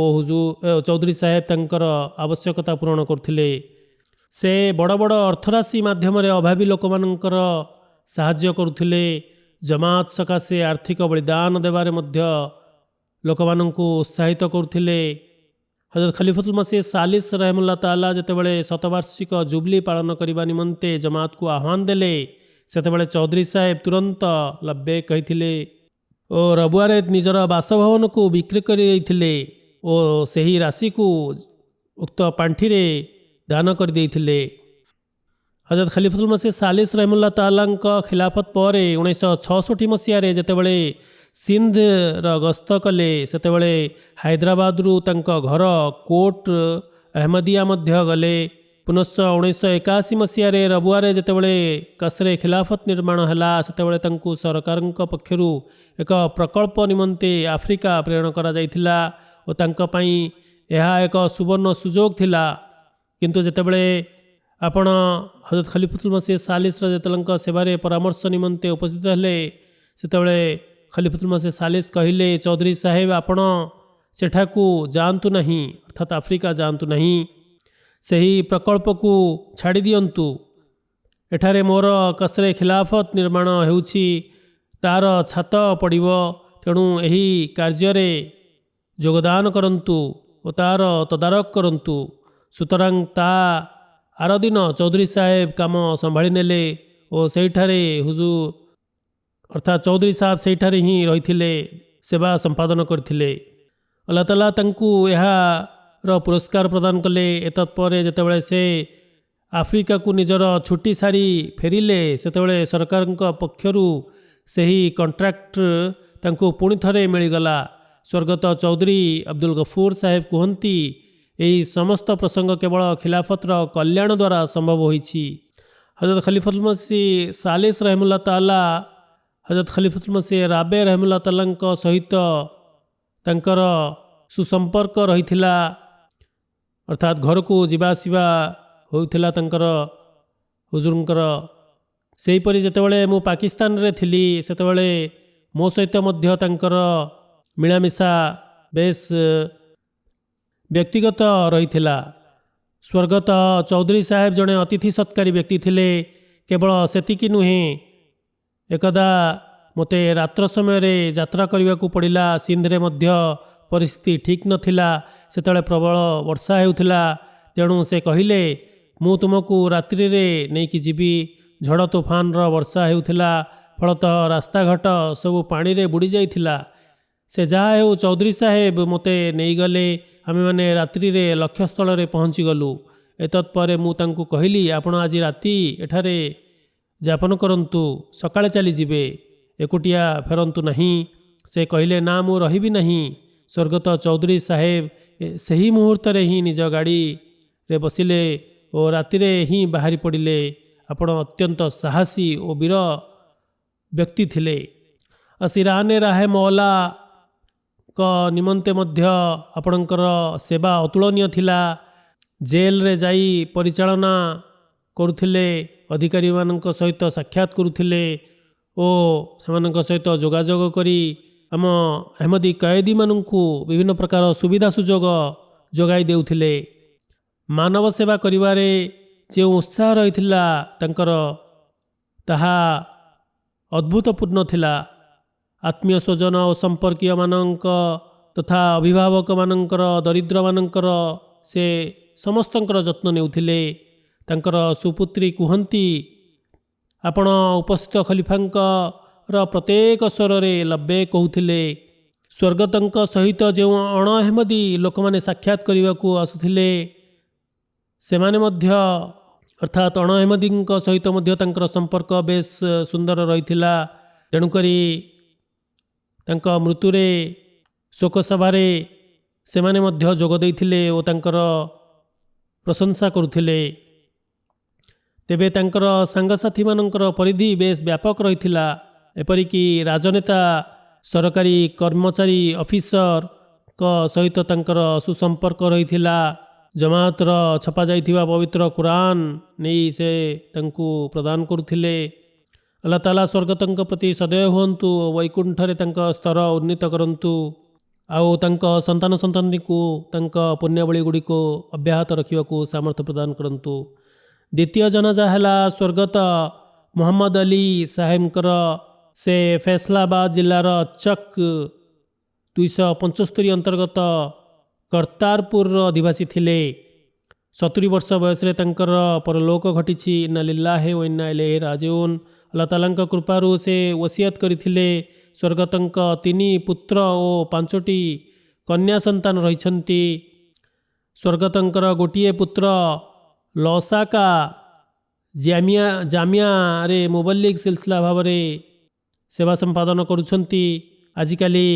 Speaker 2: ଚୌଧୁରୀ ସାହେବ ତାଙ୍କର ଆବଶ୍ୟକତା ପୂରଣ କରୁଥିଲେ। ସେ ବଡ଼ ବଡ଼ ଅର୍ଥରାଶି ମାଧ୍ୟମରେ ଅଭାବୀ ଲୋକମାନଙ୍କର ସାହାଯ୍ୟ କରୁଥିଲେ। ଜମାତ ସକାଶେ ଆର୍ଥିକ ବଳିଦାନ ଦେବାରେ ମଧ୍ୟ ଲୋକମାନଙ୍କୁ ଉତ୍ସାହିତ କରୁଥିଲେ। ହଜରତ ଖଲିଫତୁଲ ମସିହ ସାଲିସ ରହମୁଲ୍ଲାହ ତାଆଲା ଯେତେବେଳେ ଶତବାର୍ଷିକ ଜୁବଲି ପାଳନ କରିବା ନିମନ୍ତେ ଜମାତକୁ ଆହ୍ୱାନ ଦେଲେ, ସେତେବେଳେ ଚୌଧୁରୀ ସାହେବ ତୁରନ୍ତ ଲବ୍ବେ କହିଥିଲେ ଓ ରବୁଆରେ ନିଜର ବାସଭବନକୁ ବିକ୍ରି କରିଦେଇଥିଲେ ଓ ସେହି ରାଶିକୁ ଉକ୍ତ ପାଣ୍ଠିରେ ଦାନ କରିଦେଇଥିଲେ। ହଜରତ ଖଲିଫତୁଲ ମସିହ ସାଲିସ ରହମୁଲ୍ଲାହ ତାଆଲାଙ୍କ ଖିଲାଫତ ପରେ 1966 ମସିହାରେ ଯେତେବେଳେ ସିନ୍ଧର ଗସ୍ତ କଲେ, ସେତେବେଳେ ହାଇଦ୍ରାବାଦରୁ ତାଙ୍କ ଘର କୋଟ ଅହମଦିଆ ମଧ୍ୟ ଗଲେ। ପୁନଶ୍ଚ 1981 ମସିହାରେ ରବୁଆରେ ଯେତେବେଳେ କସରେ ଖିଲାଫତ ନିର୍ମାଣ ହେଲା, ସେତେବେଳେ ତାଙ୍କୁ ସରକାରଙ୍କ ପକ୍ଷରୁ ଏକ ପ୍ରକଳ୍ପ ନିମନ୍ତେ ଆଫ୍ରିକା ପ୍ରେରଣ କରାଯାଇଥିଲା ଓ ତାଙ୍କ ପାଇଁ ଏହା ଏକ ସୁବର୍ଣ୍ଣ ସୁଯୋଗ ଥିଲା। କିନ୍ତୁ ଯେତେବେଳେ ଆପଣ ହଜରତ ଖଲିଫତୁଲ ମସିହ ସାଲିସର ଯେତେବେଳଙ୍କ ସେବାରେ ପରାମର୍ଶ ନିମନ୍ତେ ଉପସ୍ଥିତ ହେଲେ, ସେତେବେଳେ ଖଲିଫତୁଲ ମସିହ ସାଲିସ କହିଲେ, ଚୌଧୁରୀ ସାହେବ ଆପଣ ସେଠାକୁ ଯାଆନ୍ତୁ ନାହିଁ, ଅର୍ଥାତ୍ ଆଫ୍ରିକା ଯାଆନ୍ତୁ ନାହିଁ, ସେହି ପ୍ରକଳ୍ପକୁ ଛାଡ଼ି ଦିଅନ୍ତୁ। ଏଠାରେ ମୋର କସରେ ଖିଲାଫତ ନିର୍ମାଣ ହେଉଛି, ତା'ର ଛାତ ପଡ଼ିବ, ତେଣୁ ଏହି କାର୍ଯ୍ୟରେ ଯୋଗଦାନ କରନ୍ତୁ ଓ ତା'ର ତଦାରଖ କରନ୍ତୁ। ସୁତରାଂ ତା ଆର ଦିନ ଚୌଧୁରୀ ସାହେବ କାମ ସମ୍ଭାଳି ନେଲେ ଓ ସେଇଠାରେ ଅର୍ଥାତ୍ ଚୌଧୁରୀ ସାହେବ ସେଇଠାରେ ହିଁ ରହିଥିଲେ, ସେବା ସମ୍ପାଦନ କରିଥିଲେ। ଆଲ୍ଲାହ ତାଆଲା ତାଙ୍କୁ ଏହାର ପୁରସ୍କାର ପ୍ରଦାନ କଲେ। ଏତତ୍ପରେ ଯେତେବେଳେ ସେ ଆଫ୍ରିକାକୁ ନିଜର ଛୁଟି ସାରି ଫେରିଲେ, ସେତେବେଳେ ସରକାରଙ୍କ ପକ୍ଷରୁ ସେହି କଣ୍ଟ୍ରାକ୍ଟ ତାଙ୍କୁ ପୁଣି ଥରେ ମିଳିଗଲା। ସ୍ୱର୍ଗତ ଚୌଧୁରୀ ଅବଦୁଲ ଗଫୁର ସାହେବ କୁହନ୍ତି, ଏହି ସମସ୍ତ ପ୍ରସଙ୍ଗ କେବଳ ଖିଲାଫତର କଲ୍ୟାଣ ଦ୍ୱାରା ସମ୍ଭବ ହୋଇଛି। ହଜରତ ଖଲିଫତୁଲ ମସିହ ସାଲିସ ରହମୁଲ୍ଲାହ ତାଆଲା ହଜରତ ଖଲିଫତୁଲ ମସିହ ରାବେ ରହମୁଲ୍ଲାହ ତାଆଲାଙ୍କ ସହିତ ତାଙ୍କର ସୁସମ୍ପର୍କ ରହିଥିଲା, ଅର୍ଥାତ୍ ଘରକୁ ଯିବା ଆସିବା ହେଉଥିଲା ତାଙ୍କର ହୁଜୁରଙ୍କର। ସେହିପରି ଯେତେବେଳେ ମୁଁ ପାକିସ୍ତାନରେ ଥିଲି, ସେତେବେଳେ ମୋ ସହିତ ମଧ୍ୟ ତାଙ୍କର ମିଳାମିଶା ବେଶ ବ୍ୟକ୍ତିଗତ ରହିଥିଲା। ସ୍ୱର୍ଗତ ଚୌଧୁରୀ ସାହେବ ଜଣେ ଅତିଥି ସତ୍କାରୀ ବ୍ୟକ୍ତି ଥିଲେ। କେବଳ ସେତିକି ନୁହେଁ, ଏକଦା ମୋତେ ରାତ୍ର ସମୟରେ ଯାତ୍ରା କରିବାକୁ ପଡ଼ିଲା। ସିନ୍ଧରେ ମଧ୍ୟ ପରିସ୍ଥିତି ଠିକ୍ ନଥିଲା, ସେତେବେଳେ ପ୍ରବଳ ବର୍ଷା ହେଉଥିଲା। ତେଣୁ ସେ କହିଲେ, ମୁଁ ତୁମକୁ ରାତ୍ରିରେ ନେଇକି ଯିବି। ଝଡ଼ ତୋଫାନର ବର୍ଷା ହେଉଥିଲା, ଫଳତଃ ରାସ୍ତାଘାଟ ସବୁ ପାଣିରେ ବୁଡ଼ି ଯାଇଥିଲା। ସେ ଯାହା ହେଉ ଚୌଧୁରୀ ସାହେବ ମୋତେ ନେଇଗଲେ। ଆମେମାନେ ରାତ୍ରିରେ ଲକ୍ଷ୍ୟସ୍ଥଳରେ ପହଞ୍ଚିଗଲୁ। ଏତତ୍ପରେ ମୁଁ ତାଙ୍କୁ କହିଲି, ଆପଣ ଆଜି ରାତି ଏଠାରେ ଯାପନ କରନ୍ତୁ, ସକାଳେ ଚାଲିଯିବେ, ଏକୁଟିଆ ଫେରନ୍ତୁ ନାହିଁ। ସେ କହିଲେ, ନା, ମୁଁ ରହିବି ନାହିଁ। ସ୍ୱର୍ଗତ ଚୌଧୁରୀ ସାହେବ ସେହି ମୁହୂର୍ତ୍ତରେ ହିଁ ନିଜ ଗାଡ଼ିରେ ବସିଲେ ଓ ରାତିରେ ହିଁ ବାହାରି ପଡ଼ିଲେ। ଆପଣ ଅତ୍ୟନ୍ତ ସାହସୀ ଓ ବୀର ବ୍ୟକ୍ତି ଥିଲେ। ଆସିରାନେ ରାହେ ମୌଲାଙ୍କ ନିମନ୍ତେ ମଧ୍ୟ ଆପଣଙ୍କର ସେବା ଅତୁଳନୀୟ ଥିଲା। ଜେଲରେ ଯାଇ ପରିଚାଳନା କରୁଥିଲେ, ଅଧିକାରୀମାନଙ୍କ ସହିତ ସାକ୍ଷାତ କରୁଥିଲେ ଓ ସେମାନଙ୍କ ସହିତ ଯୋଗାଯୋଗ କରି ଆମ ଅହମଦୀ କଏଦୀମାନଙ୍କୁ ବିଭିନ୍ନ ପ୍ରକାର ସୁବିଧା ସୁଯୋଗ ଯୋଗାଇ ଦେଉଥିଲେ। ମାନବ ସେବା କରିବାରେ ଯେଉଁ ଉତ୍ସାହ ରହିଥିଲା ତାଙ୍କର, ତାହା ଅଦ୍ଭୁତପୂର୍ଣ୍ଣ ଥିଲା। ଆତ୍ମୀୟ ସ୍ୱଜନ ଓ ସମ୍ପର୍କୀୟମାନଙ୍କ ତଥା ଅଭିଭାବକମାନଙ୍କର ଦରିଦ୍ରମାନଙ୍କର ସେ ସମସ୍ତଙ୍କର ଯତ୍ନ ନେଉଥିଲେ। ତାଙ୍କର ସୁପୁତ୍ରୀ କୁହନ୍ତି, ଆପଣ ଉପସ୍ଥିତ ଖଲିଫାଙ୍କର ପ୍ରତ୍ୟେକ ସ୍ୱରରେ ଲବେ କହୁଥିଲେ। ସ୍ୱର୍ଗତଙ୍କ ସହିତ ଯେଉଁ ଅଣ ଅହମଦୀ ଲୋକମାନେ ସାକ୍ଷାତ କରିବାକୁ ଆସୁଥିଲେ ସେମାନେ ମଧ୍ୟ ଅର୍ଥାତ୍ ଅଣ ଅହମଦୀଙ୍କ ସହିତ ମଧ୍ୟ ତାଙ୍କର ସମ୍ପର୍କ ବେଶ ସୁନ୍ଦର ରହିଥିଲା। ତେଣୁକରି ତାଙ୍କ ମୃତ୍ୟୁରେ ଶୋକସଭାରେ ସେମାନେ ମଧ୍ୟ ଯୋଗ ଦେଇଥିଲେ ଓ ତାଙ୍କର ପ୍ରଶଂସା କରୁଥିଲେ। ତେବେ ତାଙ୍କର ସାଙ୍ଗସାଥୀମାନଙ୍କର ପରିଧି ବେଶ ବ୍ୟାପକ ରହିଥିଲା। ଏପରିକି ରାଜନେତା, ସରକାରୀ କର୍ମଚାରୀ, ଅଫିସରଙ୍କ ସହିତ ତାଙ୍କର ସୁସମ୍ପର୍କ ରହିଥିଲା। ଜମାତର ଛପାଯାଇଥିବା ପବିତ୍ର କୁରାନ ନେଇ ସେ ତାଙ୍କୁ ପ୍ରଦାନ କରୁଥିଲେ। ଆଲ୍ଲାହ ତାଆଲା ସ୍ୱର୍ଗତଙ୍କ ପ୍ରତି ସଦୟ ହୁଅନ୍ତୁ ଓ ବୈକୁଣ୍ଠରେ ତାଙ୍କ ସ୍ତର ଉନ୍ନୀତ କରନ୍ତୁ ଆଉ ତାଙ୍କ ସନ୍ତାନ ସନ୍ତତିଙ୍କୁ ତାଙ୍କ ପୁଣ୍ୟାବଳୀ ଗୁଡ଼ିକୁ ଅବ୍ୟାହତ ରଖିବାକୁ ସାମର୍ଥ୍ୟ ପ୍ରଦାନ କରନ୍ତୁ। ଦ୍ୱିତୀୟ ଜନାଜା ହେଲା ସ୍ୱର୍ଗତ ମହମ୍ମଦ ଅଲି ସାହେବଙ୍କର। ସେ ଫୈସଲାବାଦ ଜିଲ୍ଲାର ଚକ୍ 275 ଅନ୍ତର୍ଗତ କର୍ତ୍ତାରପୁରର ଅଧିବାସୀ ଥିଲେ। 70 ବର୍ଷ ବୟସରେ ତାଙ୍କର ପରଲୋକ ଘଟିଛି। ଇନ୍ନା ଲିଲ୍ଲାହି ଓ ଇନ୍ନା ଇଲୈହି ରାଜିଉନ୍। ଆଲ୍ଲାହ ତାଆଲାଙ୍କ କୃପାରୁ ସେ ଓସିୟତ କରିଥିଲେ। ସ୍ୱର୍ଗତଙ୍କ 3 ପୁତ୍ର ଓ 5ଟି କନ୍ୟା ସନ୍ତାନ ରହିଛନ୍ତି। ସ୍ୱର୍ଗତଙ୍କର ଗୋଟିଏ ପୁତ୍ର ଲସାକା ଜାମିଆରେ ମୁବଲ୍ଲିଗ ସିଲସିଲା ଭାବରେ ସେବା ସମ୍ପାଦନ କରୁଛନ୍ତି। ଆଜିକାଲି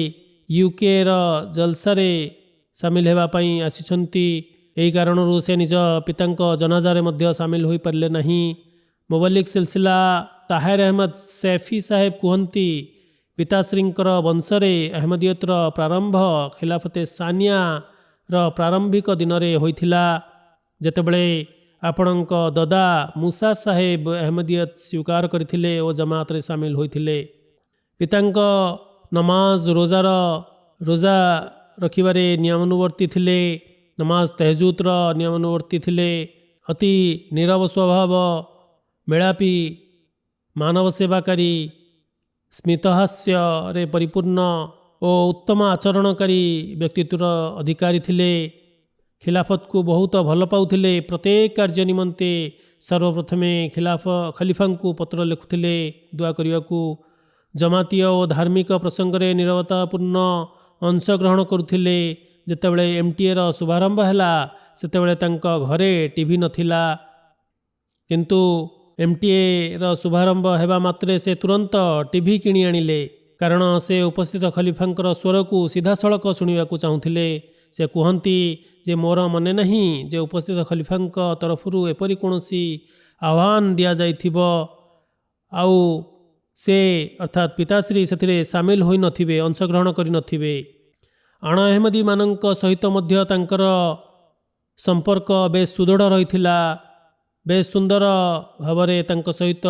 Speaker 2: ୟୁକେର ଜଲସାରେ ସାମିଲ ହେବା ପାଇଁ ଆସିଛନ୍ତି। ଏହି କାରଣରୁ ସେ ନିଜ ପିତାଙ୍କ ଜନାଜାରେ ମଧ୍ୟ ସାମିଲ ହୋଇପାରିଲେ ନାହିଁ। ମୁବଲ୍ଲିଗ ସିଲସିଲା ତାହେର ଅହମଦ ସୈଫି ସାହେବ କୁହନ୍ତି, ପିତାଶ୍ରୀଙ୍କର ବଂଶରେ ଅହମଦିୟତର ପ୍ରାରମ୍ଭ ଖିଲାଫତେ ସାନିଆର ପ୍ରାରମ୍ଭିକ ଦିନରେ ହୋଇଥିଲା, ଯେତେବେଳେ ଆପଣଙ୍କ ଦଦା ମୁସା ସାହେବ ଅହମଦିୟତ ସ୍ୱୀକାର କରିଥିଲେ ଓ ଜମାତରେ ସାମିଲ ହୋଇଥିଲେ। ପିତାଙ୍କ ନମାଜ ରୋଜା ରଖିବାରେ ନିୟମାନୁବର୍ତ୍ତୀ ଥିଲେ। ନମାଜ ତେହଜୁଦର ନିୟମାନୁବର୍ତ୍ତୀ ଥିଲେ। ଅତି ନୀରବ ସ୍ୱଭାବ, ମେଳାପୀ, ମାନବ ସେବାକାରୀ, ସ୍ମିତହାସ୍ୟରେ ପରିପୂର୍ଣ୍ଣ ଓ ଉତ୍ତମ ଆଚରଣକାରୀ ବ୍ୟକ୍ତିତ୍ୱର ଅଧିକାରୀ ଥିଲେ। ଖିଲାଫତକୁ ବହୁତ ଭଲ ପାଉଥିଲେ। ପ୍ରତ୍ୟେକ କାର୍ଯ୍ୟ ନିମନ୍ତେ ସର୍ବପ୍ରଥମେ ଖଲିଫାଙ୍କୁ ପତ୍ର ଲେଖୁଥିଲେ ଦୁଆ କରିବାକୁ। ଜମାତୀୟ ଓ ଧାର୍ମିକ ପ୍ରସଙ୍ଗରେ ନିରବତାପୂର୍ଣ୍ଣ ଅଂଶଗ୍ରହଣ କରୁଥିଲେ। ଯେତେବେଳେ MTA ର ଶୁଭାରମ୍ଭ ହେଲା ସେତେବେଳେ ତାଙ୍କ ଘରେ ଟିଭି ନଥିଲା, କିନ୍ତୁ MTA ର ଶୁଭାରମ୍ଭ ହେବା ମାତ୍ରେ ସେ ତୁରନ୍ତ ଟିଭି କିଣି ଆଣିଲେ, କାରଣ ସେ ଉପସ୍ଥିତ ଖଲିଫାଙ୍କର ସ୍ୱରକୁ ସିଧାସଳଖ ଶୁଣିବାକୁ ଚାହୁଁଥିଲେ। ସେ କୁହନ୍ତି ଯେ ମୋର ମନେ ନାହିଁ ଯେ ଉପସ୍ଥିତ ଖଲିଫାଙ୍କ ତରଫରୁ ଏପରି କୌଣସି ଆହ୍ୱାନ ଦିଆଯାଇଥିବ ଆଉ ସେ ଅର୍ଥାତ୍ ପିତାଶ୍ରୀ ସେଥିରେ ସାମିଲ ହୋଇନଥିବେ, ଅଂଶଗ୍ରହଣ କରିନଥିବେ। ଆଣ ଅହମଦୀମାନଙ୍କ ସହିତ ମଧ୍ୟ ତାଙ୍କର ସମ୍ପର୍କ ବେଶ ସୁଦୃଢ଼ ରହିଥିଲା। ବେଶ ସୁନ୍ଦର ଭାବରେ ତାଙ୍କ ସହିତ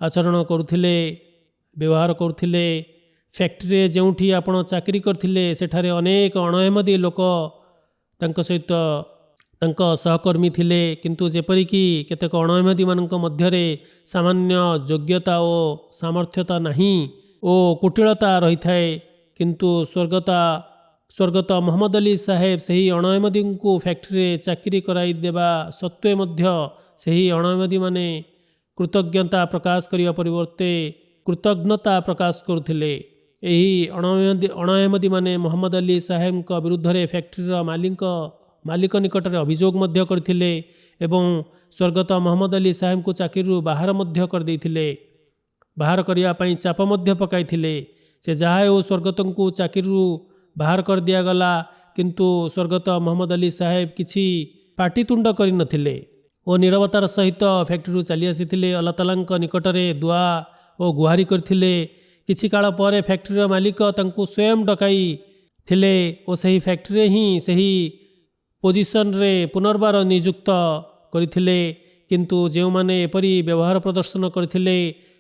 Speaker 2: ଆଚରଣ କରୁଥିଲେ, ବ୍ୟବହାର କରୁଥିଲେ। ଫ୍ୟାକ୍ଟ୍ରିରେ ଯେଉଁଠି ଆପଣ ଚାକିରି କରିଥିଲେ ସେଠାରେ ଅନେକ ଅଣ ଅହମଦୀ ଲୋକ ତାଙ୍କ ସହିତ ତାଙ୍କ ସହକର୍ମୀ ଥିଲେ, କିନ୍ତୁ ଯେପରିକି କେତେକ ଅଣ ଅହମଦୀମାନଙ୍କ ମଧ୍ୟରେ ସାମାନ୍ୟ ଯୋଗ୍ୟତା ଓ ସାମର୍ଥ୍ୟତା ନାହିଁ ଓ କୁଟିଳତା ରହିଥାଏ, କିନ୍ତୁ ସ୍ୱର୍ଗତ ମହମ୍ମଦ ଅଲି ସାହେବ ସେହି ଅଣ ଅହମଦୀଙ୍କୁ ଫ୍ୟାକ୍ଟ୍ରିରେ ଚାକିରି କରାଇ ଦେବା ସତ୍ତ୍ୱେ ମଧ୍ୟ ସେହି ଅଣ ଅହମଦୀମାନେ କୃତଜ୍ଞତା ପ୍ରକାଶ କରିବା ପରିବର୍ତ୍ତେ କୃତଜ୍ଞତା ପ୍ରକାଶ କରୁଥିଲେ। ଏହି ଅଣ ଅହମଦୀମାନେ ମହମ୍ମଦ ଅଲି ସାହେବଙ୍କ ବିରୁଦ୍ଧରେ ଫ୍ୟାକ୍ଟ୍ରିର ମାଲିକ ନିକଟରେ ଅଭିଯୋଗ ମଧ୍ୟ କରିଥିଲେ ଏବଂ ସ୍ୱର୍ଗତ ମହମ୍ମଦ ଅଲି ସାହେବଙ୍କୁ ଚାକିରିରୁ ବାହାର ମଧ୍ୟ କରିଦେଇଥିଲେ। ବାହାର କରିବା ପାଇଁ ଚାପ ମଧ୍ୟ ପକାଇଥିଲେ। ସେ ଯାହା ହେଉ ସ୍ୱର୍ଗତଙ୍କୁ ଚାକିରିରୁ ବାହାର କରିଦିଆଗଲା, କିନ୍ତୁ ସ୍ୱର୍ଗତ ମହମ୍ମଦ ଅଲି ସାହେବ କିଛି ପାଟିତୁଣ୍ଡ କରିନଥିଲେ ଓ ନିରବତାର ସହିତ ଫ୍ୟାକ୍ଟ୍ରିରୁ ଚାଲି ଆସିଥିଲେ। ଆଲ୍ଲାହ ତାଆଲାଙ୍କ ନିକଟରେ ଦୁଆ ଓ ଗୁହାରି କରିଥିଲେ। କିଛି କାଳ ପରେ ଫ୍ୟାକ୍ଟ୍ରିର ମାଲିକ ତାଙ୍କୁ ସ୍ୱୟଂ ଡକାଇ ଥିଲେ ଓ ସେହି ଫ୍ୟାକ୍ଟ୍ରିରେ ହିଁ ସେହି ପୋଜିସନରେ ପୁନର୍ବାର ନିଯୁକ୍ତ କରିଥିଲେ, କିନ୍ତୁ ଯେଉଁମାନେ ଏପରି ବ୍ୟବହାର ପ୍ରଦର୍ଶନ କରିଥିଲେ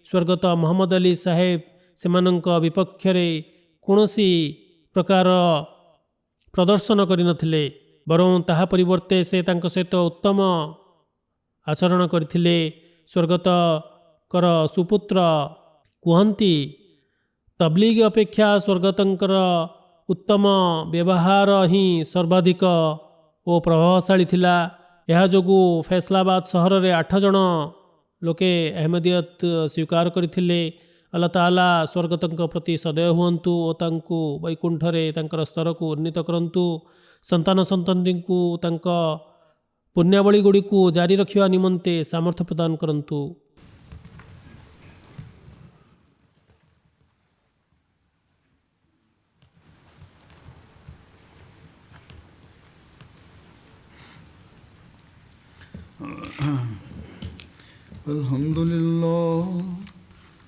Speaker 2: ସ୍ୱର୍ଗତ ମହମ୍ମଦ ଅଲି ସାହେବ ସେମାନଙ୍କ ବିପକ୍ଷରେ କୌଣସି ପ୍ରକାର ପ୍ରଦର୍ଶନ କରିନଥିଲେ, ବରଂ ତାହା ପରିବର୍ତ୍ତେ ସେ ତାଙ୍କ ସହିତ ଉତ୍ତମ ଆଚରଣ କରିଥିଲେ। ସ୍ୱର୍ଗତଙ୍କର ସୁପୁତ୍ର କୁହନ୍ତି, ତବଲିଗ ଅପେକ୍ଷା ସ୍ୱର୍ଗତଙ୍କର उत्तम व्यवहार ही सर्वाधिक ଓ ପ୍ରଭାବଶାଳୀ ଥିଲା। ଏହା ଯୋଗୁଁ ଫୈସଲାବାଦ ସହରରେ 8 ଜଣ ଲୋକେ ଅହମଦିୟତ ସ୍ୱୀକାର କରିଥିଲେ। ଆଲ୍ଲାହ ତାଆଲା ସ୍ୱର୍ଗତଙ୍କ ପ୍ରତି ସଦୟ ହୁଅନ୍ତୁ ଓ ତାଙ୍କୁ ବୈକୁଣ୍ଠରେ ତାଙ୍କର ସ୍ତରକୁ ଉନ୍ନୀତ କରନ୍ତୁ। ସନ୍ତାନ ସନ୍ତତିଙ୍କୁ ତାଙ୍କ ପୁଣ୍ୟାବଳୀ ଗୁଡ଼ିକୁ ଜାରି ରଖିବା ନିମନ୍ତେ ସାମର୍ଥ୍ୟ ପ୍ରଦାନ କରନ୍ତୁ।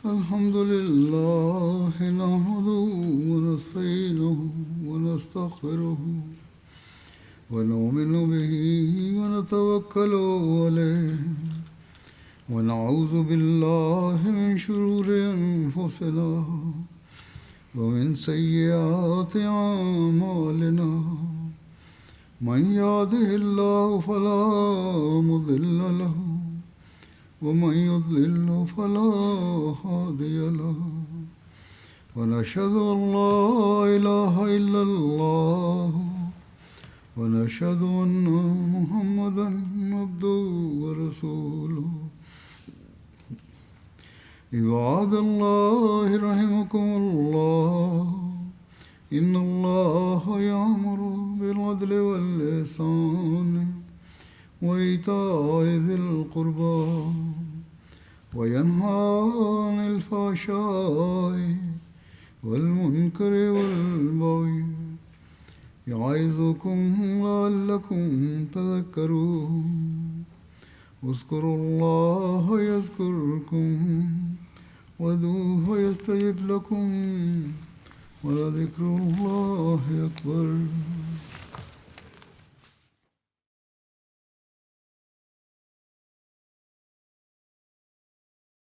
Speaker 1: الحمد لله نحمده ونستعينه ونستغفره ونؤمن به ونتوكل عليه ونعوذ بالله من شرور أنفسنا ومن سيئات أعمالنا من يهده الله فلا مضل له ومن يضلل فلا هادي له ونشهد أن لا إله إلا الله ونشهد أن محمدا عبده ورسوله عباد الله رحمكم الله إن الله يأمر بالعدل والإحسان وإيتاء ذي القربى وينهى عن الفحشاء والمنكر والبغي يعظكم لعلكم تذكرون اذكروا الله يذكركم وادعوه يستجب لكم ولذكر الله أكبر.